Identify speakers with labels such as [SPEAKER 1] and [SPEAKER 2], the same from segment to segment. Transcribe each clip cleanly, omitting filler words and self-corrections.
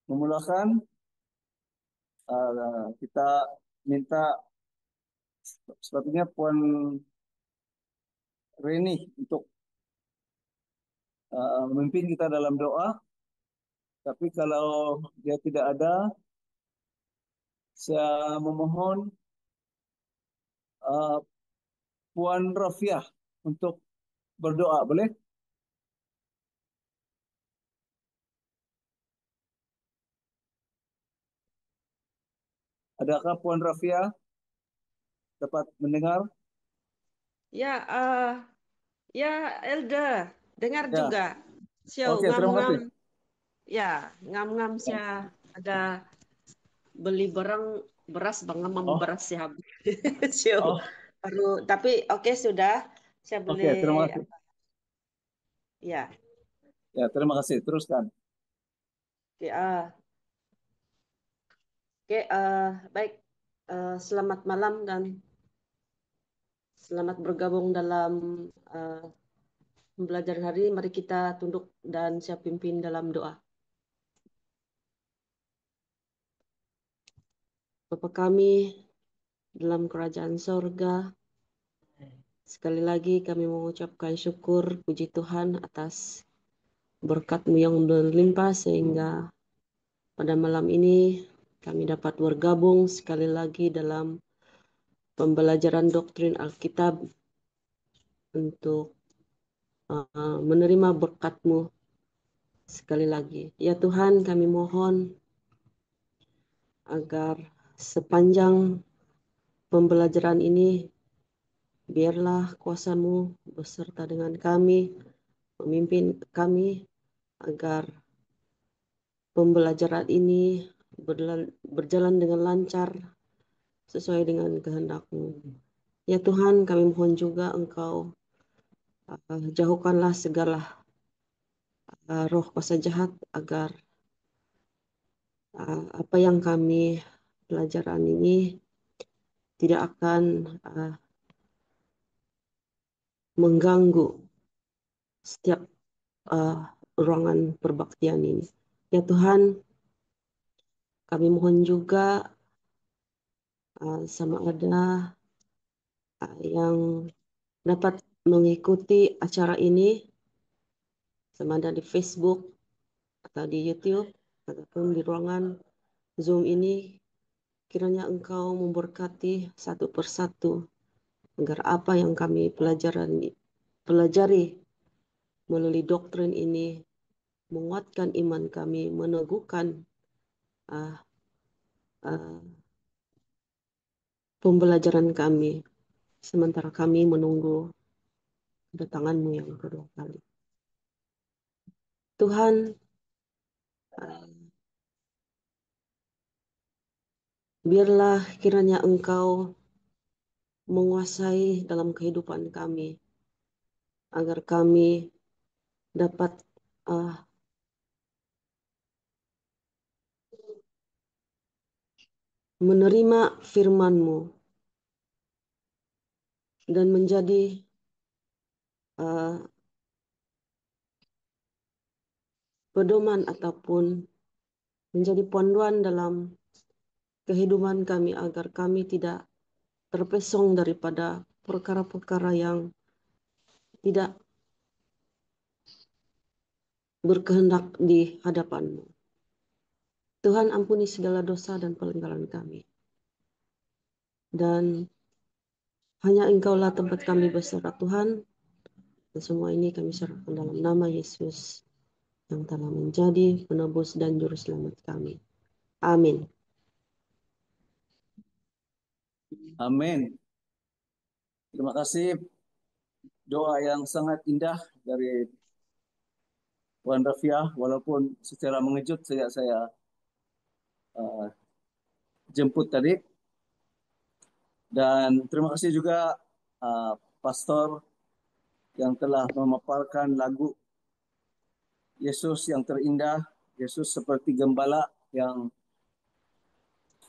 [SPEAKER 1] memulakan, kita minta sepertinya Puan Reni untuk memimpin kita dalam doa. Tapi kalau dia tidak ada, saya memohon uh, Puan Rafiah untuk berdoa, boleh? Adakah Puan Rafiah dapat mendengar?
[SPEAKER 2] Ya, ya, Elda, dengar
[SPEAKER 1] Ya,
[SPEAKER 2] juga. Siau
[SPEAKER 1] oke, terima
[SPEAKER 2] ngam-ngam,
[SPEAKER 1] kasih.
[SPEAKER 2] ya, ngam-ngam sia ada beli barang beras bang ngam
[SPEAKER 1] Oh,
[SPEAKER 2] beras sih habis. Siau
[SPEAKER 1] oh,
[SPEAKER 2] baru, tapi oke sudah, saya beli
[SPEAKER 1] oke, terima kasih.
[SPEAKER 2] ya,
[SPEAKER 1] Ya, terima kasih. Teruskan.
[SPEAKER 2] oke, oke, baik. Selamat malam dan selamat bergabung dalam eh, pembelajaran hari. Mari kita tunduk dan siap pimpin dalam doa. Bapa kami dalam kerajaan sorga, sekali lagi kami mengucapkan syukur puji Tuhan atas berkat-Mu yang berlimpah sehingga pada malam ini kami dapat bergabung sekali lagi dalam pembelajaran doktrin Alkitab untuk menerima berkat-Mu sekali lagi. Ya Tuhan, kami mohon agar sepanjang pembelajaran ini biarlah kuasa-Mu beserta dengan kami, memimpin kami agar pembelajaran ini berjalan dengan lancar sesuai dengan kehendak-Mu. Ya Tuhan, kami mohon juga Engkau jauhkanlah segala roh kuasa jahat agar apa yang kami pelajaran ini tidak akan mengganggu setiap uh, ruangan perbaktian ini. Ya Tuhan, kami mohon juga sama ada yang dapat mengikuti acara ini sama ada di Facebook atau di YouTube ataupun di ruangan Zoom ini, kiranya Engkau memberkati satu persatu agar apa yang kami pelajari melalui doktrin ini menguatkan iman kami, meneguhkan uh, uh, pembelajaran kami sementara kami menunggu kedatangan-Mu yang kedua kali. Tuhan, uh, biarlah kiranya Engkau menguasai dalam kehidupan kami agar kami dapat uh, menerima firman-Mu dan menjadi uh, pedoman ataupun menjadi panduan dalam kehidupan kami agar kami tidak terpesong daripada perkara-perkara yang tidak berkehendak di hadapan-Mu. Tuhan ampuni segala dosa dan pelanggaran kami. Dan hanya Engkaulah tempat kami berserah Tuhan. Dan semua ini kami serahkan dalam nama Yesus yang telah menjadi penebus dan juru selamat kami. Amin.
[SPEAKER 1] Amin. Terima kasih doa yang sangat indah dari Puan Rafiah, walaupun secara mengejut saya uh, jemput tadi. Dan terima kasih juga Pastor yang telah memaparkan lagu Yesus yang terindah, Yesus seperti gembala yang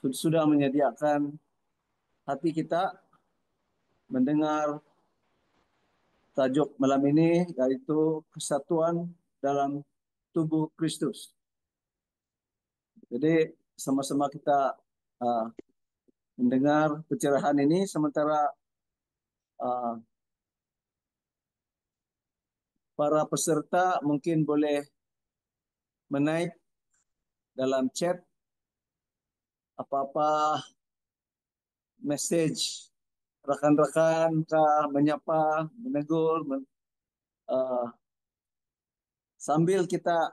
[SPEAKER 1] sudah menyediakan hati kita mendengar tajuk malam ini, yaitu kesatuan dalam tubuh Kristus. Jadi sama-sama kita uh, mendengar pencerahan ini sementara uh, para peserta mungkin boleh menaik dalam chat apa-apa message rekan-rekan kah, menyapa, menegur, uh, sambil kita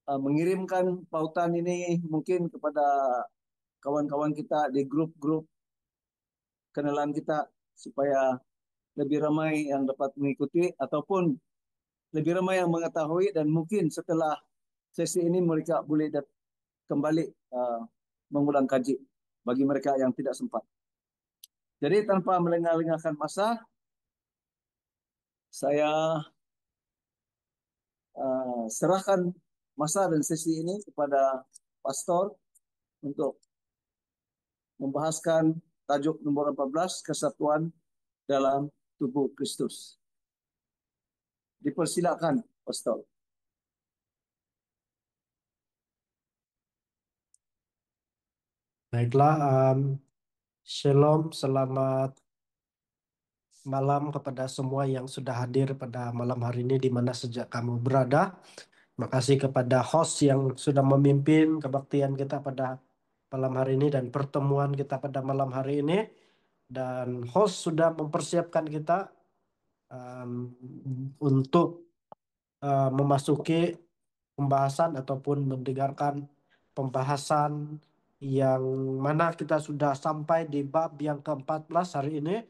[SPEAKER 1] mengirimkan pautan ini mungkin kepada kawan-kawan kita di grup-grup kenalan kita supaya lebih ramai yang dapat mengikuti ataupun lebih ramai yang mengetahui dan mungkin setelah sesi ini mereka boleh kembali uh, mengulang kaji bagi mereka yang tidak sempat. Jadi tanpa melengah-lengahkan masa, saya serahkan masa dan sesi ini kepada pastor untuk membahaskan tajuk nomor 14, kesatuan dalam tubuh Kristus. Dipersilakan, pastor.
[SPEAKER 3] Baiklah, Shalom, selamat malam kepada semua yang sudah hadir pada malam hari ini di mana sejak kamu berada. Terima kasih kepada host yang sudah memimpin kebaktian kita pada malam hari ini dan pertemuan kita pada malam hari ini. Dan host sudah mempersiapkan kita um, untuk memasuki pembahasan ataupun mendengarkan pembahasan yang mana kita sudah sampai di bab yang ke-14 hari ini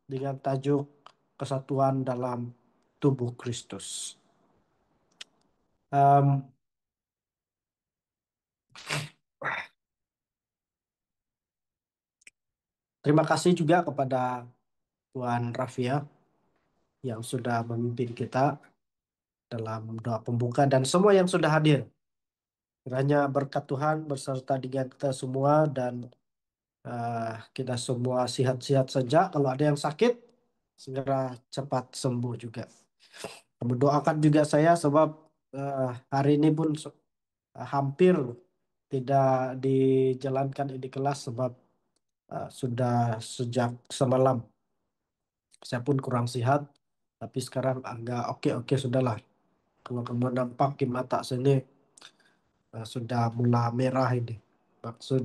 [SPEAKER 3] dengan tajuk kesatuan dalam tubuh Kristus. Um, Terima kasih juga kepada Tuan Rafia yang sudah memimpin kita dalam doa pembuka dan semua yang sudah hadir. Kiranya berkat Tuhan berserta dengan kita semua dan eh, kita semua sehat-sehat saja. Kalau ada yang sakit, segera cepat sembuh juga. Kamu doakan juga saya sebab hari ini pun hampir tidak dijalankan ini kelas sebab sudah sejak semalam saya pun kurang sehat. Tapi sekarang agak oke-oke sudahlah. Kalau kamu nampak di mata sini sudah mulai merah ini. Maksud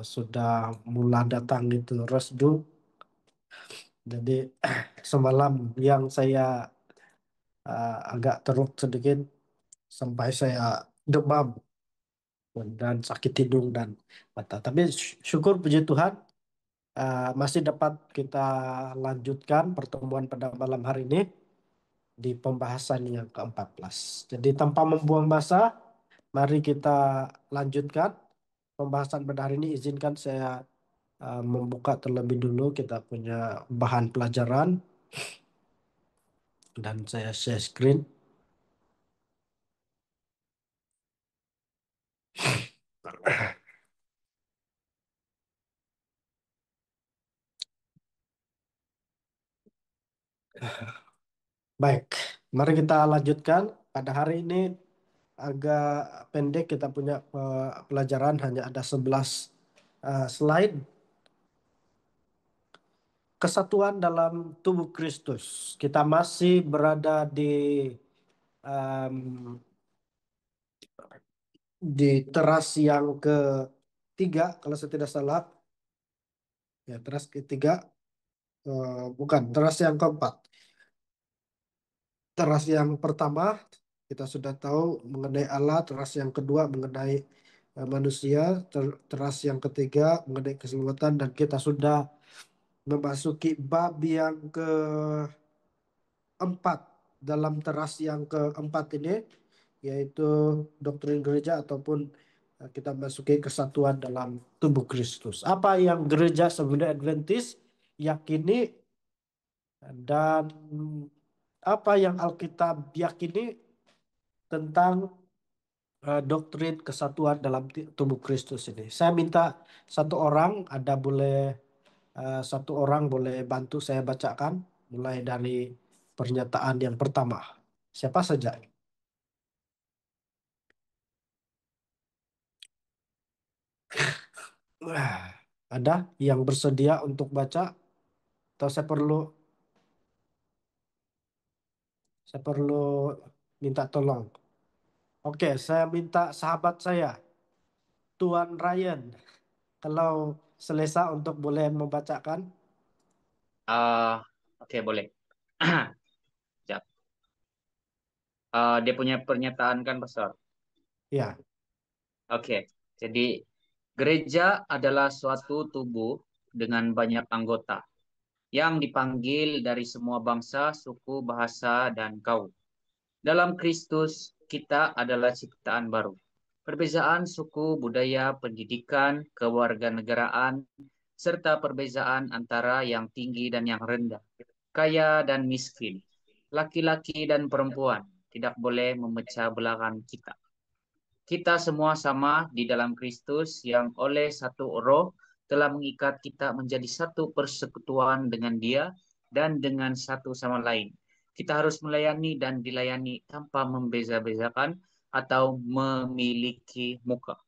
[SPEAKER 3] sudah mulai datang itu resdu. Jadi semalam yang saya agak teruk sedikit sampai saya demam dan sakit hidung dan mata. Tapi syukur puji Tuhan masih dapat kita lanjutkan pertemuan pada malam hari ini di pembahasan yang ke-14. Jadi tanpa membuang masa, mari kita lanjutkan pembahasan pada hari ini. Izinkan saya membuka terlebih dulu kita punya bahan pelajaran dan saya share screen. Baik, mari kita lanjutkan. Pada hari ini agak pendek kita punya pelajaran hanya ada 11 slide. Kesatuan dalam tubuh Kristus. Kita masih berada um, di teras yang ketiga kalau saya tidak salah. Ya, teras ketiga, bukan, teras yang keempat. Teras yang pertama kita sudah tahu mengenai Allah, teras yang kedua mengenai manusia, teras yang ketiga mengenai keselamatan dan kita sudah memasuki bab yang keempat dalam teras yang keempat ini yaitu doktrin gereja ataupun kita masuki kesatuan dalam tubuh Kristus. Apa yang gereja Seventh-day Adventist yakini dan apa yang Alkitab yakini tentang doktrin kesatuan dalam tubuh Kristus ini. Saya minta satu orang boleh bantu saya bacakan mulai dari pernyataan yang pertama. Siapa saja? Ah, ada yang bersedia untuk baca atau saya perlu minta tolong. Oke, saya minta sahabat saya, Tuan Ryan, kalau selesa untuk boleh membacakan.
[SPEAKER 4] Ah, oke, boleh. Siap. Dia punya pernyataan kan, Pastor?
[SPEAKER 3] Ya,
[SPEAKER 4] Oke, jadi gereja adalah suatu tubuh dengan banyak anggota yang dipanggil dari semua bangsa, suku, bahasa, dan kaum. Dalam Kristus, kita adalah ciptaan baru. Perbezaan suku, budaya, pendidikan, kewarganegaraan, serta perbezaan antara yang tinggi dan yang rendah, kaya dan miskin, laki-laki dan perempuan, tidak boleh memecah belahkan kita. Kita semua sama di dalam Kristus yang oleh satu roh telah mengikat kita menjadi satu persekutuan dengan Dia dan dengan satu sama lain. Kita harus melayani dan dilayani tanpa membeza-bezakan atau memiliki muka.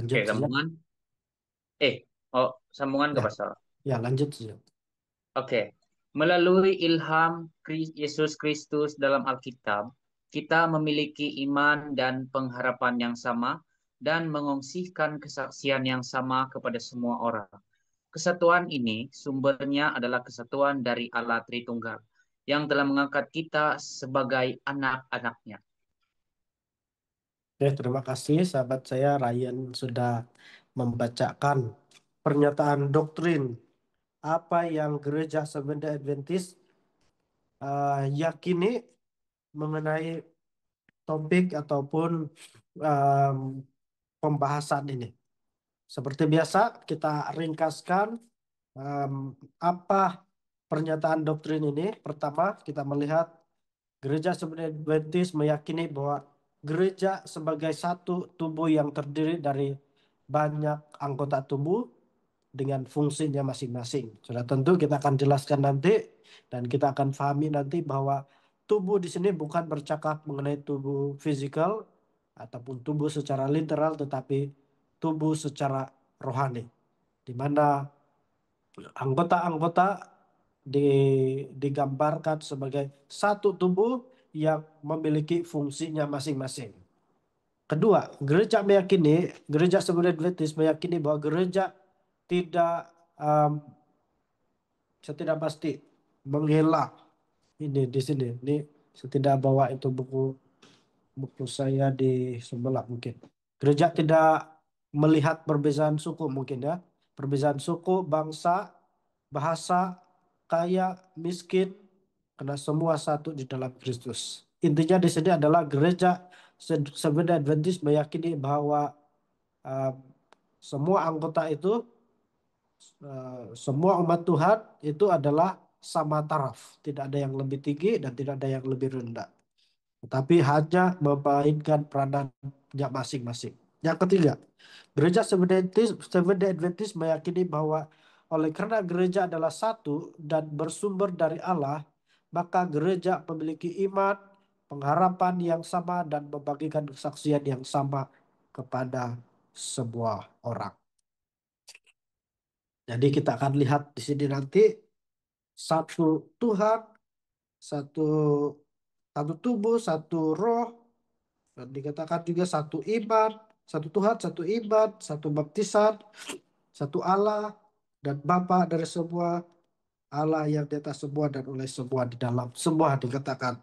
[SPEAKER 4] Oke,
[SPEAKER 3] lanjut saja.
[SPEAKER 4] sambungan. Eh, oh, sambungan ke
[SPEAKER 3] Ya,
[SPEAKER 4] pasal.
[SPEAKER 3] ya lanjut saja.
[SPEAKER 4] Oke, melalui ilham Yesus Kristus dalam Alkitab, kita memiliki iman dan pengharapan yang sama dan mengungsikan kesaksian yang sama kepada semua orang. Kesatuan ini sumbernya adalah kesatuan dari Allah Tritunggal yang telah mengangkat kita sebagai anak-anaknya.
[SPEAKER 3] Oke, terima kasih sahabat saya Ryan sudah membacakan pernyataan doktrin apa yang Gereja Seventh-day Adventist yakini mengenai topik ataupun em, pembahasan ini. Seperti biasa, kita ringkaskan em, apa pernyataan doktrin ini. Pertama, kita melihat Gereja Seventh-day Adventist meyakini bahwa gereja sebagai satu tubuh yang terdiri dari banyak anggota tubuh dengan fungsinya masing-masing. Sudah tentu kita akan jelaskan nanti dan kita akan pahami nanti bahwa tubuh di sini bukan bercakap mengenai tubuh fisikal ataupun tubuh secara literal, tetapi tubuh secara rohani, di mana anggota-anggota digambarkan sebagai satu tubuh yang memiliki fungsinya masing-masing. Kedua, gereja Seventh-day Adventist meyakini bahwa gereja tidak um, saya tidak pasti menghela ini di sini. Ini saya tidak bawa itu buku buku saya di sebelah mungkin. Gereja tidak melihat perbedaan suku mungkin ya. Perbedaan suku, bangsa, bahasa, kaya, miskin, karena semua satu di dalam Kristus. Intinya di sini adalah gereja Seventh-day Adventist meyakini bahwa uh, semua anggota itu, semua umat Tuhan itu adalah sama taraf. Tidak ada yang lebih tinggi dan tidak ada yang lebih rendah. Tetapi hanya memainkan peranannya masing-masing. Yang ketiga, gereja Seventh-day Adventist meyakini bahwa oleh karena gereja adalah satu dan bersumber dari Allah, maka gereja memiliki iman, pengharapan yang sama dan membagikan kesaksian yang sama kepada semua orang. Jadi kita akan lihat di sini nanti satu Tuhan, satu satu tubuh, satu roh, dan dikatakan juga satu iman, satu Tuhan, satu iman, satu baptisan, satu Allah dan Bapa dari semua, Allah yang di atas semua dan oleh semua di dalam semua dikatakan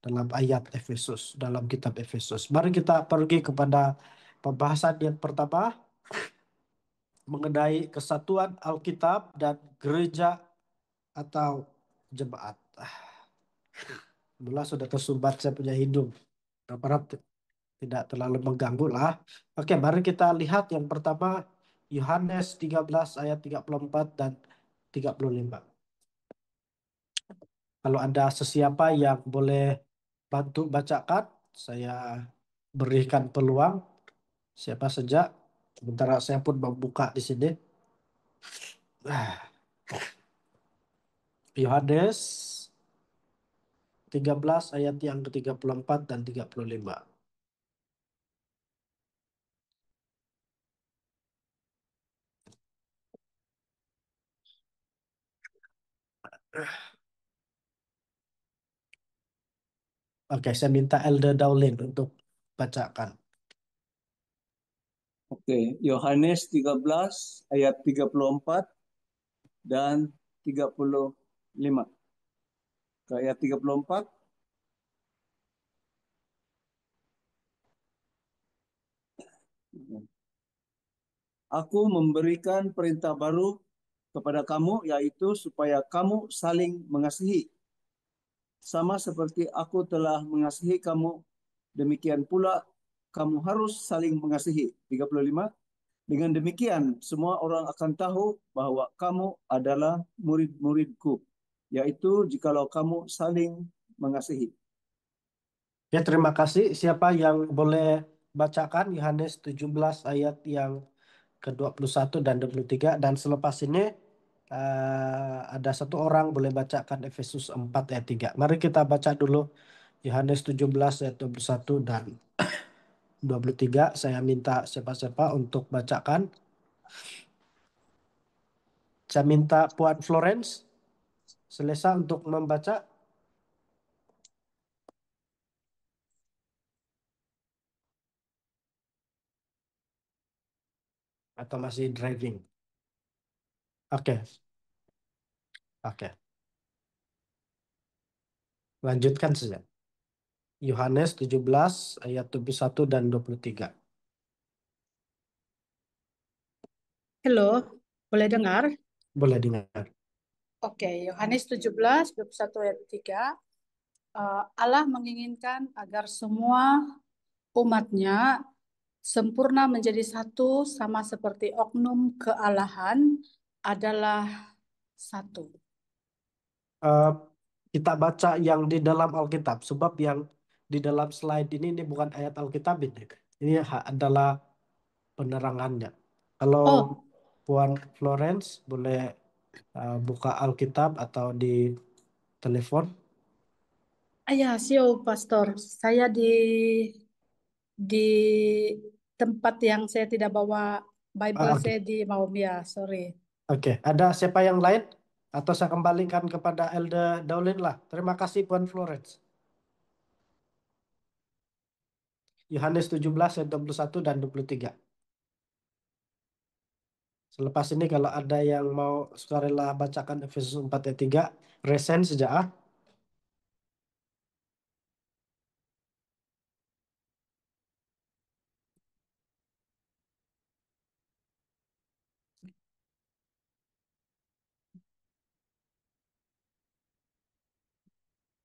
[SPEAKER 3] dalam ayat Efesus, dalam kitab Efesus. Mari kita pergi kepada pembahasan yang pertama mengenai kesatuan Alkitab dan gereja atau jemaat. Alhamdulillah sudah tersumbat saya punya hidung. Harap tidak terlalu mengganggu lah. Oke, mari kita lihat yang pertama Yohanes 13 ayat 34 dan 35. Kalau ada sesiapa yang boleh bantu bacakan, saya berikan peluang siapa saja. Sementara saya pun membuka di sini. Ah, Yohanes 13 ayat yang ke-34 dan 35. Oke, saya minta Elder Daulin untuk bacakan.
[SPEAKER 1] Oke, Yohanes 13 ayat 34 dan 35. Ke ayat 34. Aku memberikan perintah baru kepada kamu, yaitu supaya kamu saling mengasihi. Sama seperti aku telah mengasihi kamu, demikian pula kamu harus saling mengasihi. 35. Dengan demikian, semua orang akan tahu bahwa kamu adalah murid-muridku, yaitu jikalau kamu saling mengasihi.
[SPEAKER 3] Ya, terima kasih. Siapa yang boleh bacakan Yohanes 17 ayat yang ke-21 dan 23. Dan selepas ini ada satu orang boleh bacakan Efesus 4 ayat 3. Mari kita baca dulu Yohanes 17 ayat 21 dan 23. Saya minta siapa-siapa untuk bacakan. Saya minta Puan Florence selesai untuk membaca. Atau masih driving? Oke, oke. Lanjutkan saja. Yohanes 17 ayat 21 dan 23.
[SPEAKER 5] Halo, boleh dengar?
[SPEAKER 3] Boleh dengar.
[SPEAKER 5] Oke, Yohanes 17, 21 ayat 3. Allah menginginkan agar semua umatnya sempurna menjadi satu, sama seperti oknum kealahan adalah satu.
[SPEAKER 3] Eh, kita baca yang di dalam Alkitab, sebab yang di dalam slide ini bukan ayat Alkitab ini. Ini adalah penerangannya. Kalau
[SPEAKER 5] Oh,
[SPEAKER 3] Puan Florence boleh buka Alkitab atau di telepon.
[SPEAKER 5] ya, siap, Pastor. Saya di tempat yang saya tidak bawa Bible,
[SPEAKER 3] Oke.
[SPEAKER 5] saya di Maumia, sorry.
[SPEAKER 3] Oke, ada siapa yang lain? Atau saya kembalikan kepada Elder Daulin lah. Terima kasih Puan Florence. Yohanes 17 ayat 21 dan 23. Selepas ini kalau ada yang mau sukarela bacakan Efesus 4 ayat 3, resen sejak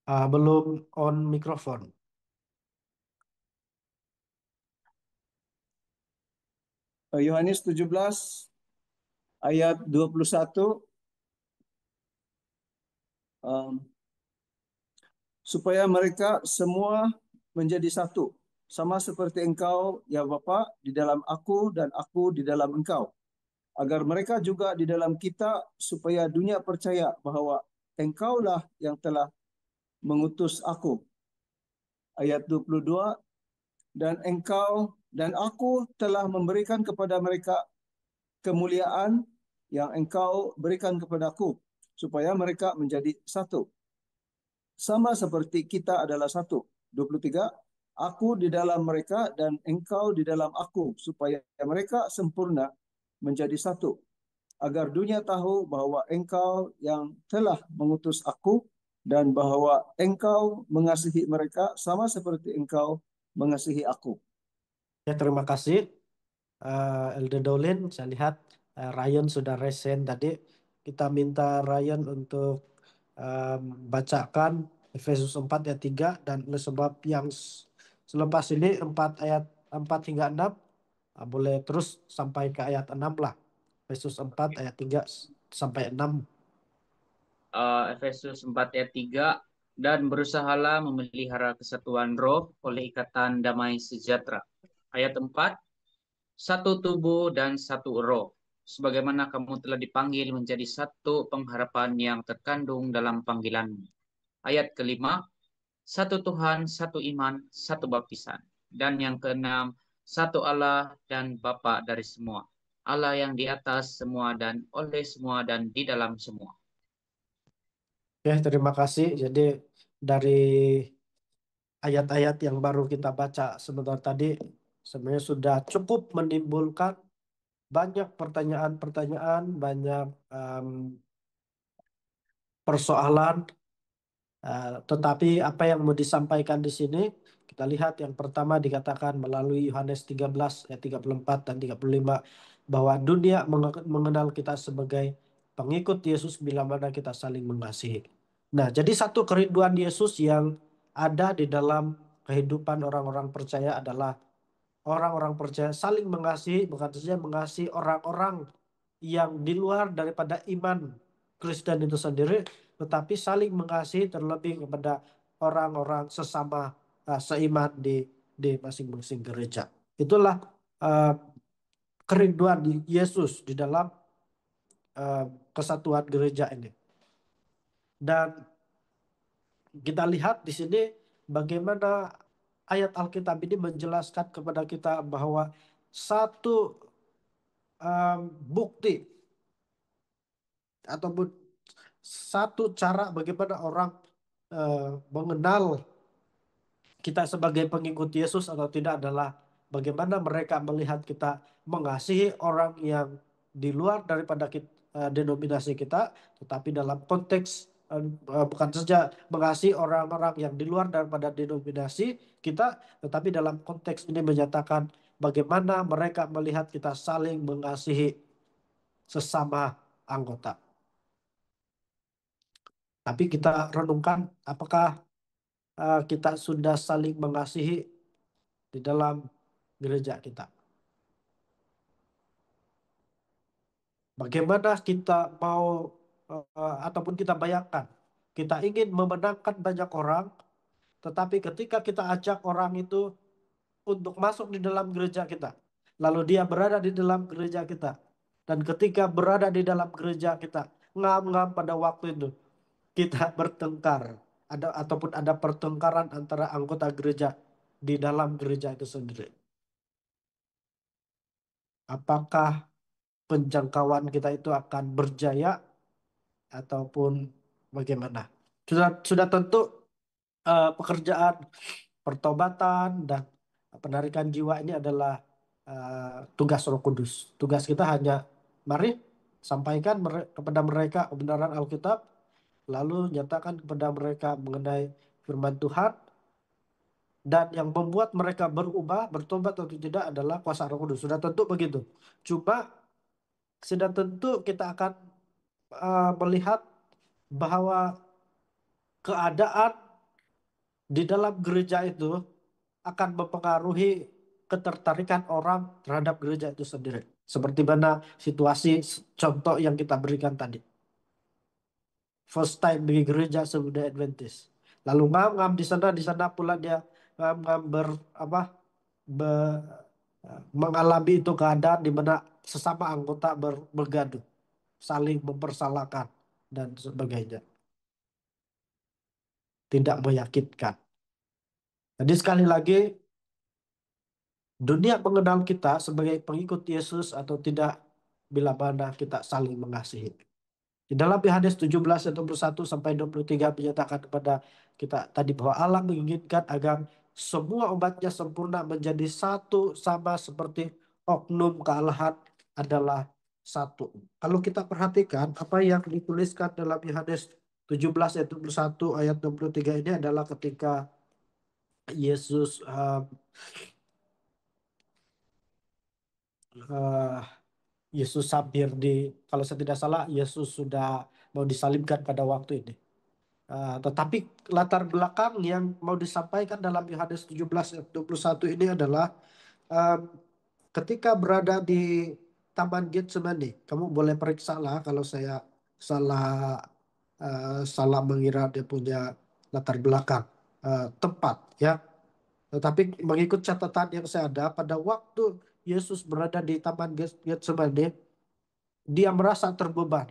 [SPEAKER 3] belum on mikrofon.
[SPEAKER 1] Yohanes 17 ayat 21. Supaya mereka semua menjadi satu, sama seperti engkau, ya Bapa, di dalam aku dan aku di dalam engkau. Agar mereka juga di dalam kita, supaya dunia percaya bahwa engkaulah yang telah mengutus aku. Ayat 22, dan engkau dan aku telah memberikan kepada mereka kemuliaan yang engkau berikan kepadaku, supaya mereka menjadi satu. Sama seperti kita adalah satu. 23, aku di dalam mereka dan engkau di dalam aku, supaya mereka sempurna menjadi satu. Agar dunia tahu bahwa engkau yang telah mengutus aku dan bahwa engkau mengasihi mereka sama seperti engkau mengasihi aku.
[SPEAKER 3] Ya, terima kasih Elder Daulin. Saya lihat Ryan sudah resen tadi. Kita minta Ryan untuk um, bacakan Efesus 4 ayat 3 dan oleh sebab yang selepas ini 4 ayat 4 hingga 6 boleh terus sampai ke ayat 6 lah. Efesus 4 ayat 3 sampai 6.
[SPEAKER 4] Efesus 4 ayat 3, dan berusahalah memelihara kesatuan roh oleh ikatan damai sejahtera. Ayat 4, satu tubuh dan satu roh, sebagaimana kamu telah dipanggil menjadi satu pengharapan yang terkandung dalam panggilanmu. Ayat kelima, satu Tuhan, satu iman, satu baptisan. Dan yang keenam, satu Allah dan Bapa dari semua. Allah yang di atas semua dan oleh semua dan di dalam semua.
[SPEAKER 3] Oke, terima kasih. Jadi dari ayat-ayat yang baru kita baca sebentar tadi sebenarnya sudah cukup menimbulkan banyak pertanyaan-pertanyaan, banyak persoalan. Tetapi apa yang mau disampaikan di sini, kita lihat yang pertama dikatakan melalui Yohanes 13 ayat 34 dan 35 bahwa dunia mengenal kita sebagai pengikut Yesus bila mana kita saling mengasihi. Nah, jadi satu kerinduan Yesus yang ada di dalam kehidupan orang-orang percaya adalah orang-orang percaya saling mengasihi, bukan saja mengasihi orang-orang yang di luar daripada iman Kristen itu sendiri, tetapi saling mengasihi terlebih kepada orang-orang sesama seiman di masing-masing gereja. Itulah uh, kerinduan Yesus di dalam uh, kesatuan gereja ini. Dan kita lihat di sini bagaimana ayat Alkitab ini menjelaskan kepada kita bahwa satu bukti ataupun satu cara bagaimana orang mengenal kita sebagai pengikut Yesus atau tidak adalah bagaimana mereka melihat kita mengasihi orang yang di luar daripada denominasi kita, tetapi dalam konteks bukan saja mengasihi orang-orang yang di luar daripada denominasi kita, tetapi dalam konteks ini menyatakan bagaimana mereka melihat kita saling mengasihi sesama anggota. Tapi kita renungkan apakah kita sudah saling mengasihi di dalam gereja kita. Bagaimana kita mau ataupun kita bayangkan, kita ingin memenangkan banyak orang, tetapi ketika kita ajak orang itu untuk masuk di dalam gereja kita, lalu dia berada di dalam gereja kita, dan ketika berada di dalam gereja kita, ngam-ngam pada waktu itu, kita bertengkar, ataupun ada pertengkaran antara anggota gereja di dalam gereja itu sendiri. Apakah penjangkauan kita itu akan berjaya ataupun bagaimana? Sudah tentu pekerjaan pertobatan dan penarikan jiwa ini adalah tugas Roh Kudus. Tugas kita hanya mari sampaikan kepada mereka kebenaran Alkitab, lalu nyatakan kepada mereka mengenai firman Tuhan, dan yang membuat mereka berubah, bertobat atau tidak adalah kuasa Roh Kudus. Sudah tentu begitu. Cuma sudah tentu kita akan melihat bahwa keadaan di dalam gereja itu akan mempengaruhi ketertarikan orang terhadap gereja itu sendiri. Seperti mana situasi contoh yang kita berikan tadi. First time di gereja Seventh-day Adventist. Lalu ngam-ngam di sana pula dia ngam-ngam mengalami itu keadaan di mana sesama anggota bergaduh, saling mempersalahkan dan sebagainya. Tidak meyakinkan. Jadi sekali lagi, dunia mengenal kita sebagai pengikut Yesus atau tidak bila mana kita saling mengasihi. Di dalam Yohanes 17 ayat 21 sampai 23 menyatakan kepada kita tadi bahwa Allah menginginkan agar semua umatnya sempurna menjadi satu sama seperti oknum kealahan adalah satu. Kalau kita perhatikan apa yang dituliskan dalam Yohanes 17 ayat 21 ayat 23 ini adalah ketika Yesus Yesus hampir kalau saya tidak salah, Yesus sudah mau disalibkan pada waktu ini. Tetapi latar belakang yang mau disampaikan dalam Yohanes 17 ayat 21 ini adalah ketika berada di Taman Getsemani. Kamu boleh periksa lah kalau saya salah mengira dia punya latar belakang tempat ya. Tetapi mengikut catatan yang saya ada, pada waktu Yesus berada di Taman Getsemani, dia merasa terbeban.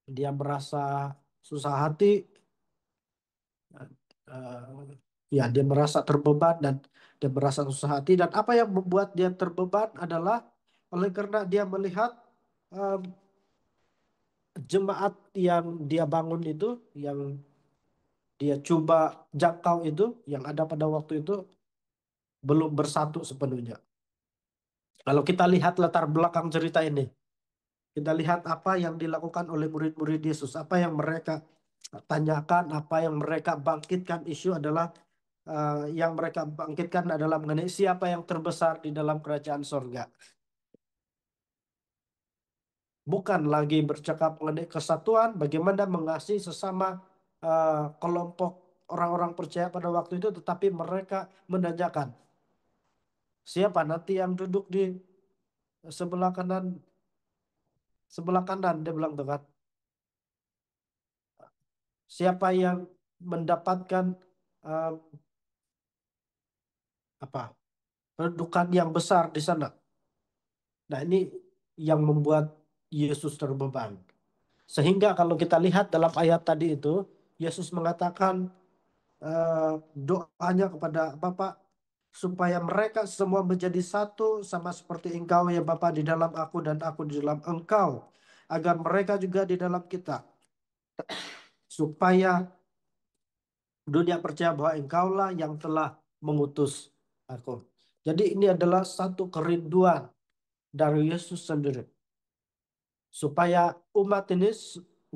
[SPEAKER 3] Dia merasa susah hati. Ya, dia merasa terbeban dan dia merasa susah hati. Dan apa yang membuat dia terbeban adalah oleh karena dia melihat jemaat yang dia bangun itu, yang dia coba jangkau itu, yang ada pada waktu itu belum bersatu sepenuhnya. Kalau kita lihat latar belakang cerita ini, kita lihat apa yang dilakukan oleh murid-murid Yesus, apa yang mereka tanyakan, apa yang mereka bangkitkan isu adalah yang mereka bangkitkan adalah mengenai siapa yang terbesar di dalam kerajaan sorga. Bukan lagi bercakap mengenai kesatuan, bagaimana mengasihi sesama kelompok orang-orang percaya pada waktu itu, tetapi mereka menanyakan siapa nanti yang duduk di sebelah kanan, dia bilang tuh kan, siapa yang mendapatkan um, apa kedudukan yang besar di sana. Nah, ini yang membuat Yesus terbeban. Sehingga kalau kita lihat dalam ayat tadi itu, Yesus mengatakan doanya kepada Bapa supaya mereka semua menjadi satu sama seperti Engkau ya Bapa di dalam aku dan aku di dalam Engkau, agar mereka juga di dalam kita, supaya dunia percaya bahwa Engkaulah yang telah mengutus aku. Jadi ini adalah satu kerinduan dari Yesus sendiri, supaya umat ini,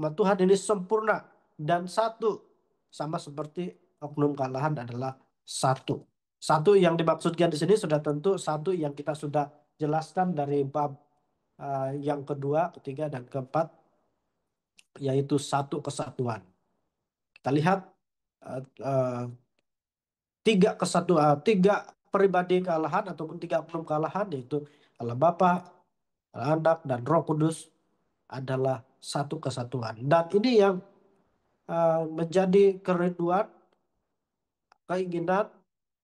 [SPEAKER 3] umat Tuhan ini sempurna dan satu, sama seperti oknum kalahan adalah satu. Satu yang dimaksudkan di sini sudah tentu satu yang kita sudah jelaskan dari bab yang kedua, ketiga, dan keempat, yaitu satu kesatuan. Kita lihat uh, uh, tiga kesatuan, tiga pribadi kealahan ataupun tiga oknum kealahan, yaitu Allah Bapa, Allah Anak, dan Roh Kudus adalah satu kesatuan. Dan ini yang menjadi kerinduan, keinginan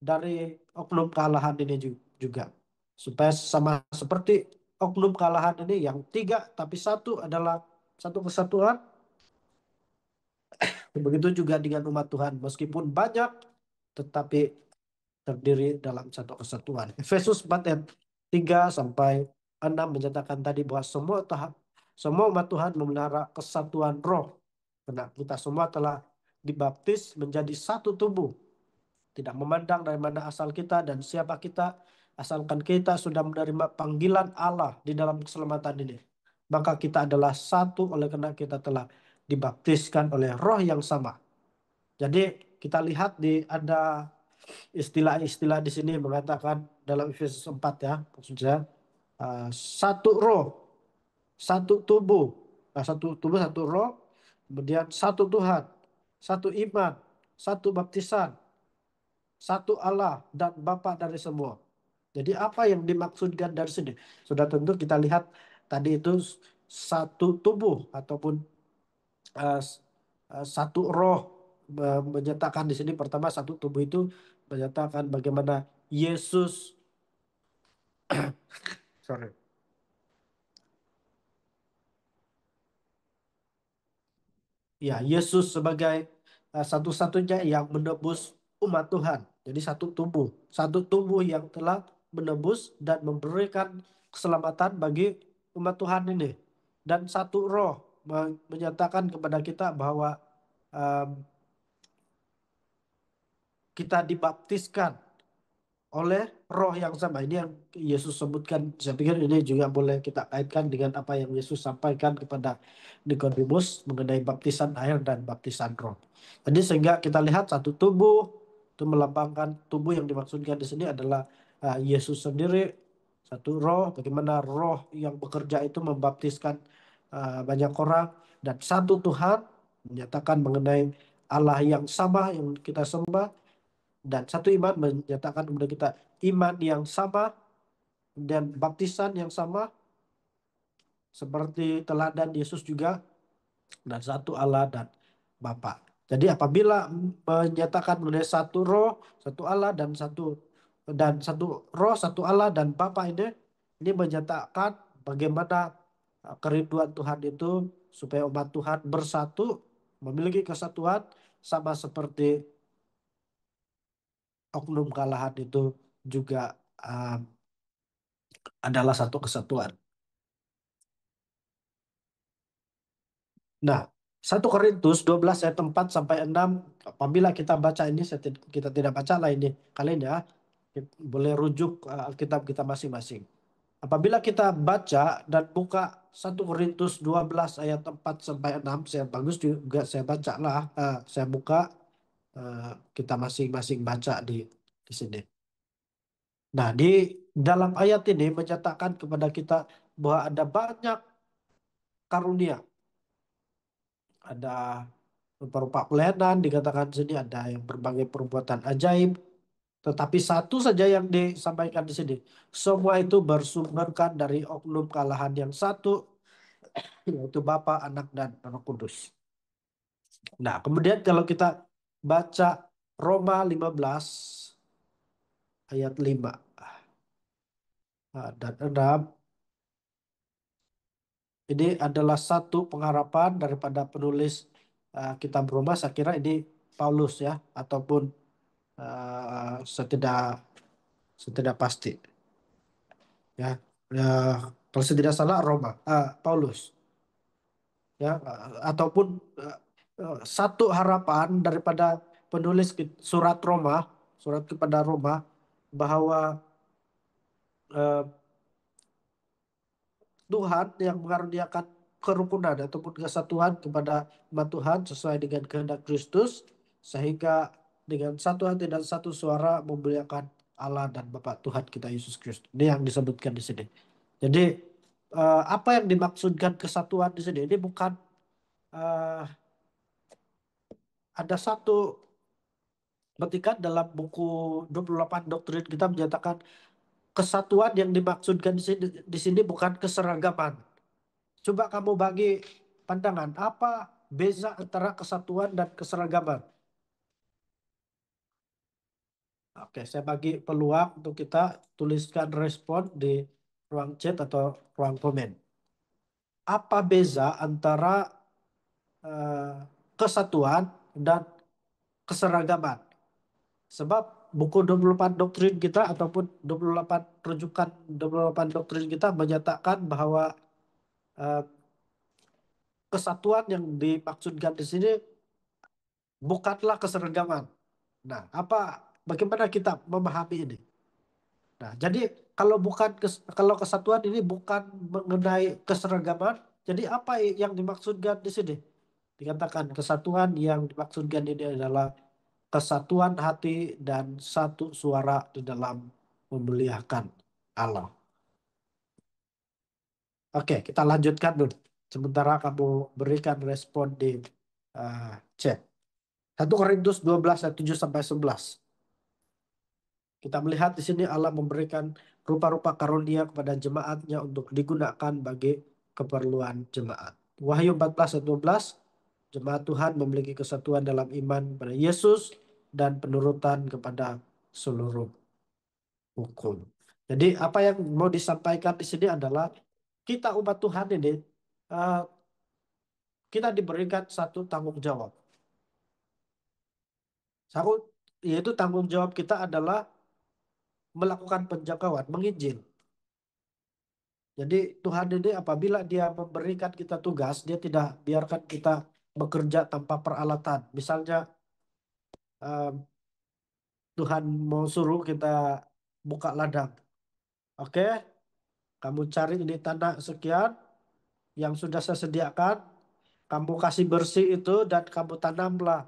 [SPEAKER 3] dari oknum kealahan ini juga. Supaya sama seperti oknum kealahan ini yang tiga tapi satu adalah satu kesatuan. Begitu juga dengan umat Tuhan. Meskipun banyak tetapi terdiri dalam satu kesatuan. Efesus 4 ayat 3 sampai 6 menyatakan tadi bahwa semua umat Tuhan memelihara kesatuan roh. Karena kita semua telah dibaptis menjadi satu tubuh. Tidak memandang dari mana asal kita dan siapa kita, asalkan kita sudah menerima panggilan Allah di dalam keselamatan ini. Maka kita adalah satu oleh karena kita telah dibaptiskan oleh roh yang sama. Jadi kita lihat ada istilah-istilah di sini mengatakan dalam Efesus 4 ya, maksudnya satu roh, satu tubuh, satu tubuh, satu roh, kemudian satu Tuhan, satu iman, satu baptisan, satu Allah dan Bapa dari semua. Jadi apa yang dimaksudkan dari sini? Sudah tentu kita lihat tadi itu satu tubuh ataupun uh, satu roh, menyatakan di sini pertama satu tubuh itu menyatakan bagaimana Yesus, sorry, ya Yesus sebagai satu-satunya yang menebus umat Tuhan. Jadi satu tubuh yang telah menebus dan memberikan keselamatan bagi umat Tuhan ini. Dan satu roh menyatakan kepada kita bahwa um, kita dibaptiskan oleh roh yang sama. Ini yang Yesus sebutkan. Saya pikir ini juga boleh kita kaitkan dengan apa yang Yesus sampaikan kepada Nikodemus mengenai baptisan air dan baptisan roh. Jadi sehingga kita lihat satu tubuh itu melambangkan tubuh yang dimaksudkan di sini adalah Yesus sendiri, satu roh, bagaimana roh yang bekerja itu membaptiskan banyak orang, dan satu Tuhan menyatakan mengenai Allah yang sama yang kita sembah, dan satu iman menyatakan kepada kita iman yang sama dan baptisan yang sama seperti teladan Yesus juga, dan satu Allah dan Bapa. Jadi apabila menyatakan mengenai satu roh, satu Allah dan satu roh, satu Allah dan Bapa, ini menyatakan bagaimana kerinduan Tuhan itu supaya umat Tuhan bersatu, memiliki kesatuan sama seperti oknum kalahan itu juga uh, adalah satu kesatuan. Nah, 1 Korintus 12 ayat 4 sampai 6, apabila kita baca ini, kita tidak baca lah ini kalian ya, boleh rujuk Alkitab kita masing-masing. Apabila kita baca dan buka 1 Korintus 12 ayat 4 sampai 6, saya bagus juga saya baca lah, saya buka, kita masing-masing baca di sini. Nah, di dalam ayat ini menyatakan kepada kita bahwa ada banyak karunia. Ada berupa pelayanan, dikatakan di sini ada yang berbagai perbuatan ajaib. Tetapi satu saja yang disampaikan di sini. Semua itu bersumberkan dari oknum kalahan yang satu, yaitu Bapa, Anak, dan Roh Kudus. Nah, kemudian kalau kita baca Roma 15 ayat 5 dan 6, ini adalah satu pengharapan daripada penulis kitab Roma. Saya kira ini Paulus ya, ataupun setidak pasti ya. Kalau saya tidak salah Roma, Paulus ya, ataupun satu harapan daripada penulis surat Roma, surat kepada Roma, bahwa eh, Tuhan yang mengaruniakan kerukunan ataupun kesatuan kepada umat Tuhan sesuai dengan kehendak Kristus, sehingga dengan satu hati dan satu suara memuliakan Allah dan Bapa Tuhan kita Yesus Kristus. Ini yang disebutkan di sini. Jadi apa yang dimaksudkan kesatuan di sini? Ini bukan ada satu, ketika dalam buku 28 doktrin kita menyatakan kesatuan yang dimaksudkan di sini bukan keseragaman. Coba kamu bagi pandangan, apa beza antara kesatuan dan keseragaman? Oke, saya bagi peluang untuk kita tuliskan respon di ruang chat atau ruang komen. Apa beza antara kesatuan dan keseragaman? Sebab buku 28 doktrin kita ataupun 28 rujukan 28 doktrin kita menyatakan bahwa eh, kesatuan yang dimaksudkan di sini bukanlah keseragaman. Nah, bagaimana kita memahami ini? Nah, jadi kalau kesatuan ini bukan mengenai keseragaman, jadi apa yang dimaksudkan di sini? Dikatakan kesatuan yang dimaksudkan ini adalah kesatuan hati dan satu suara di dalam memuliakan Allah. Oke, kita lanjutkan dulu. Sementara kamu berikan respon di chat. 1 Korintus 12 ayat 7 sampai 11. Kita melihat di sini Allah memberikan rupa-rupa karunia kepada jemaatnya untuk digunakan bagi keperluan jemaat. Wahyu 14 ayat 12, jemaat Tuhan memiliki kesatuan dalam iman pada Yesus dan penurutan kepada seluruh hukum. Jadi apa yang mau disampaikan di sini adalah kita umat Tuhan ini eh, kita diberikan satu tanggung jawab. Yaitu tanggung jawab kita adalah melakukan penjangkauan, menginjil. Jadi Tuhan ini apabila dia memberikan kita tugas, dia tidak biarkan kita bekerja tanpa peralatan. Misalnya Tuhan mau suruh kita buka ladang. Oke, kamu cari ini tanah sekian yang sudah saya sediakan, kamu kasih bersih itu dan kamu tanamlah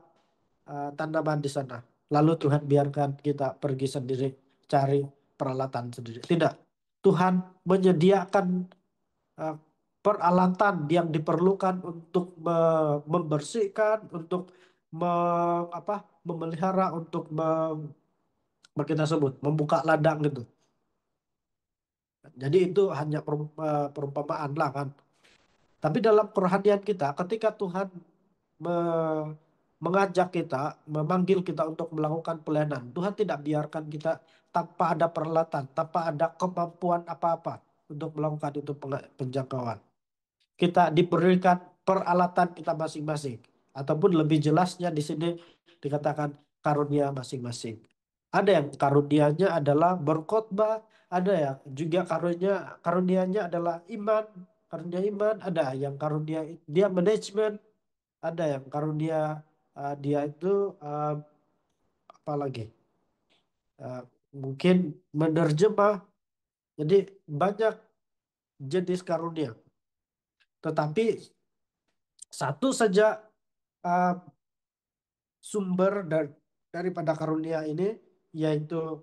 [SPEAKER 3] tanaman di sana. Lalu Tuhan biarkan kita pergi sendiri cari peralatan sendiri. Tidak, Tuhan menyediakan uh, peralatan yang diperlukan untuk membersihkan, untuk memelihara, untuk kita sebut membuka ladang gitu. Jadi itu hanya perumpamaan lah kan. Tapi dalam kerohanian kita, ketika Tuhan mengajak kita, memanggil kita untuk melakukan pelayanan, Tuhan tidak biarkan kita tanpa ada peralatan, tanpa ada kemampuan apa-apa untuk melakukan itu penjangkauan. Kita diberikan peralatan kita masing-masing, ataupun lebih jelasnya di sini dikatakan karunia masing-masing. Ada yang karunianya adalah berkhotbah, ada yang juga karunianya adalah iman, karunia iman, ada yang karunia dia manajemen, ada yang karunia dia itu apa lagi? Eh, Mungkin menerjemah. Jadi banyak jenis karunia. Tetapi satu saja uh, sumber daripada karunia ini, yaitu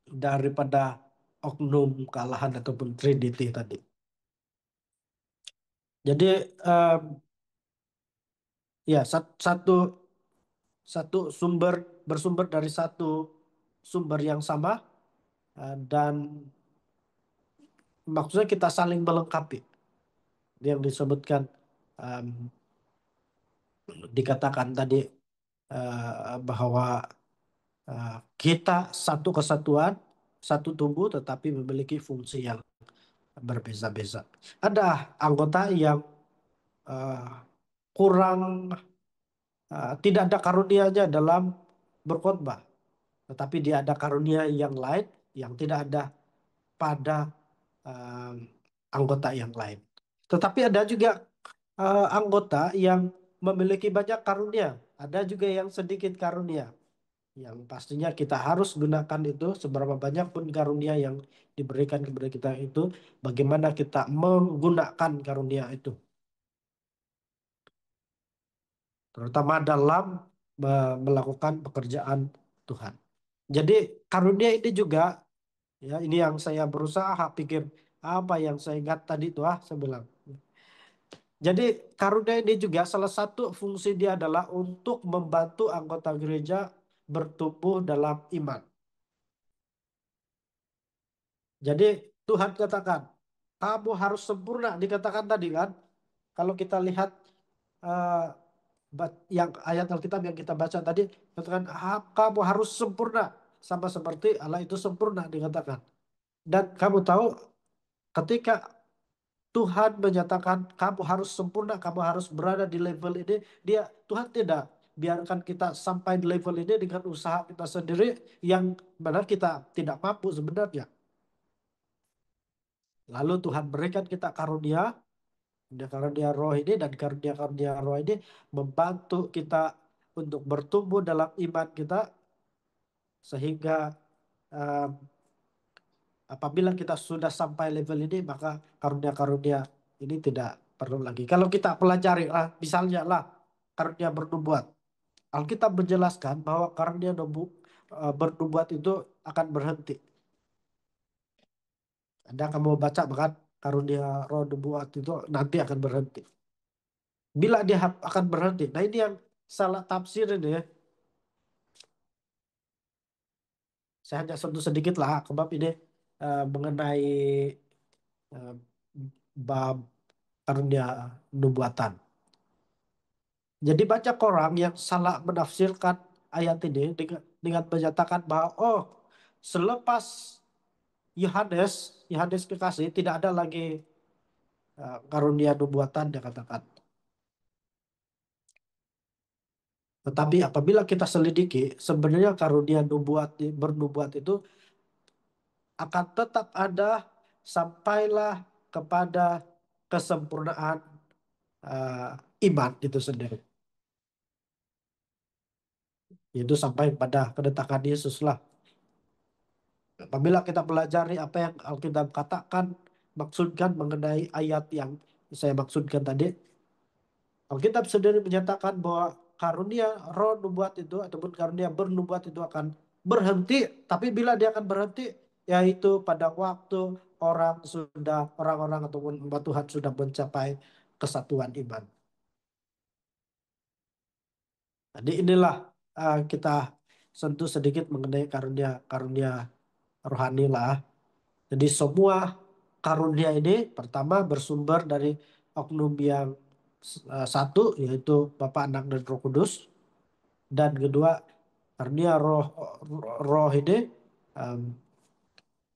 [SPEAKER 3] daripada oknum kalahan ataupun Trinity tadi. Jadi ya satu satu sumber bersumber dari satu sumber yang sama, dan maksudnya kita saling melengkapi. Yang disebutkan um, dikatakan tadi bahwa kita satu kesatuan, satu tubuh tetapi memiliki fungsi yang berbeza-beza. Ada anggota yang uh, kurang, tidak ada karunianya dalam berkhotbah, tetapi dia ada karunia yang lain yang tidak ada pada um, anggota yang lain. Tetapi ada juga anggota yang memiliki banyak karunia, ada juga yang sedikit karunia. Yang pastinya kita harus gunakan itu seberapa banyak pun karunia yang diberikan kepada kita itu, bagaimana kita menggunakan karunia itu. Terutama dalam melakukan pekerjaan Tuhan. Jadi karunia ini juga, ya ini yang saya berusaha pikir apa yang saya ingat tadi itu, saya bilang. Jadi karunia ini juga salah satu fungsi dia adalah untuk membantu anggota gereja bertumbuh dalam iman. Jadi Tuhan katakan, kamu harus sempurna, dikatakan tadi kan. Kalau kita lihat eh, yang ayat Alkitab yang kita baca tadi, katakan kamu harus sempurna sama seperti Allah itu sempurna, dikatakan. Dan kamu tahu ketika Tuhan menyatakan kamu harus sempurna, kamu harus berada di level ini, Tuhan tidak biarkan kita sampai di level ini dengan usaha kita sendiri yang benar kita tidak mampu sebenarnya. Lalu Tuhan berikan kita karunia, karunia roh ini, dan karunia roh ini membantu kita untuk bertumbuh dalam iman kita, sehingga eh, apabila kita sudah sampai level ini, maka karunia-karunia ini tidak perlu lagi. Kalau kita pelajari lah, misalnya lah karunia bernubuat. Alkitab menjelaskan bahwa karunia bernubuat itu akan berhenti. Anda kamu baca bahkan karunia roh nubuat itu nanti akan berhenti. Bila dia akan berhenti. Nah ini yang salah tafsir ini ya. Saya hanya sentuh sedikit lah sebab ini mengenai eh, bab karunia nubuatan. Jadi banyak orang yang salah menafsirkan ayat ini dengan menyatakan bahwa selepas Yohanes, Yohanes Kekasih tidak ada lagi karunia nubuatan, dia katakan. Tetapi apabila kita selidiki, sebenarnya karunia bernubuat itu akan tetap ada sampailah kepada kesempurnaan iman itu sendiri. Itu sampai pada kedatangan Yesus lah. Apabila kita pelajari apa yang Alkitab katakan, maksudkan mengenai ayat yang saya maksudkan tadi, Alkitab sendiri menyatakan bahwa karunia roh nubuat itu ataupun karunia bernubuat itu akan berhenti, tapi bila dia akan berhenti, yaitu pada waktu orang-orang ataupun umat Tuhan sudah mencapai kesatuan iman. Jadi inilah kita sentuh sedikit mengenai karunia-karunia rohani lah. Jadi semua karunia ini pertama bersumber dari oknum yang satu, yaitu Bapa, Anak, dan Roh Kudus. Dan kedua, karunia roh ini em,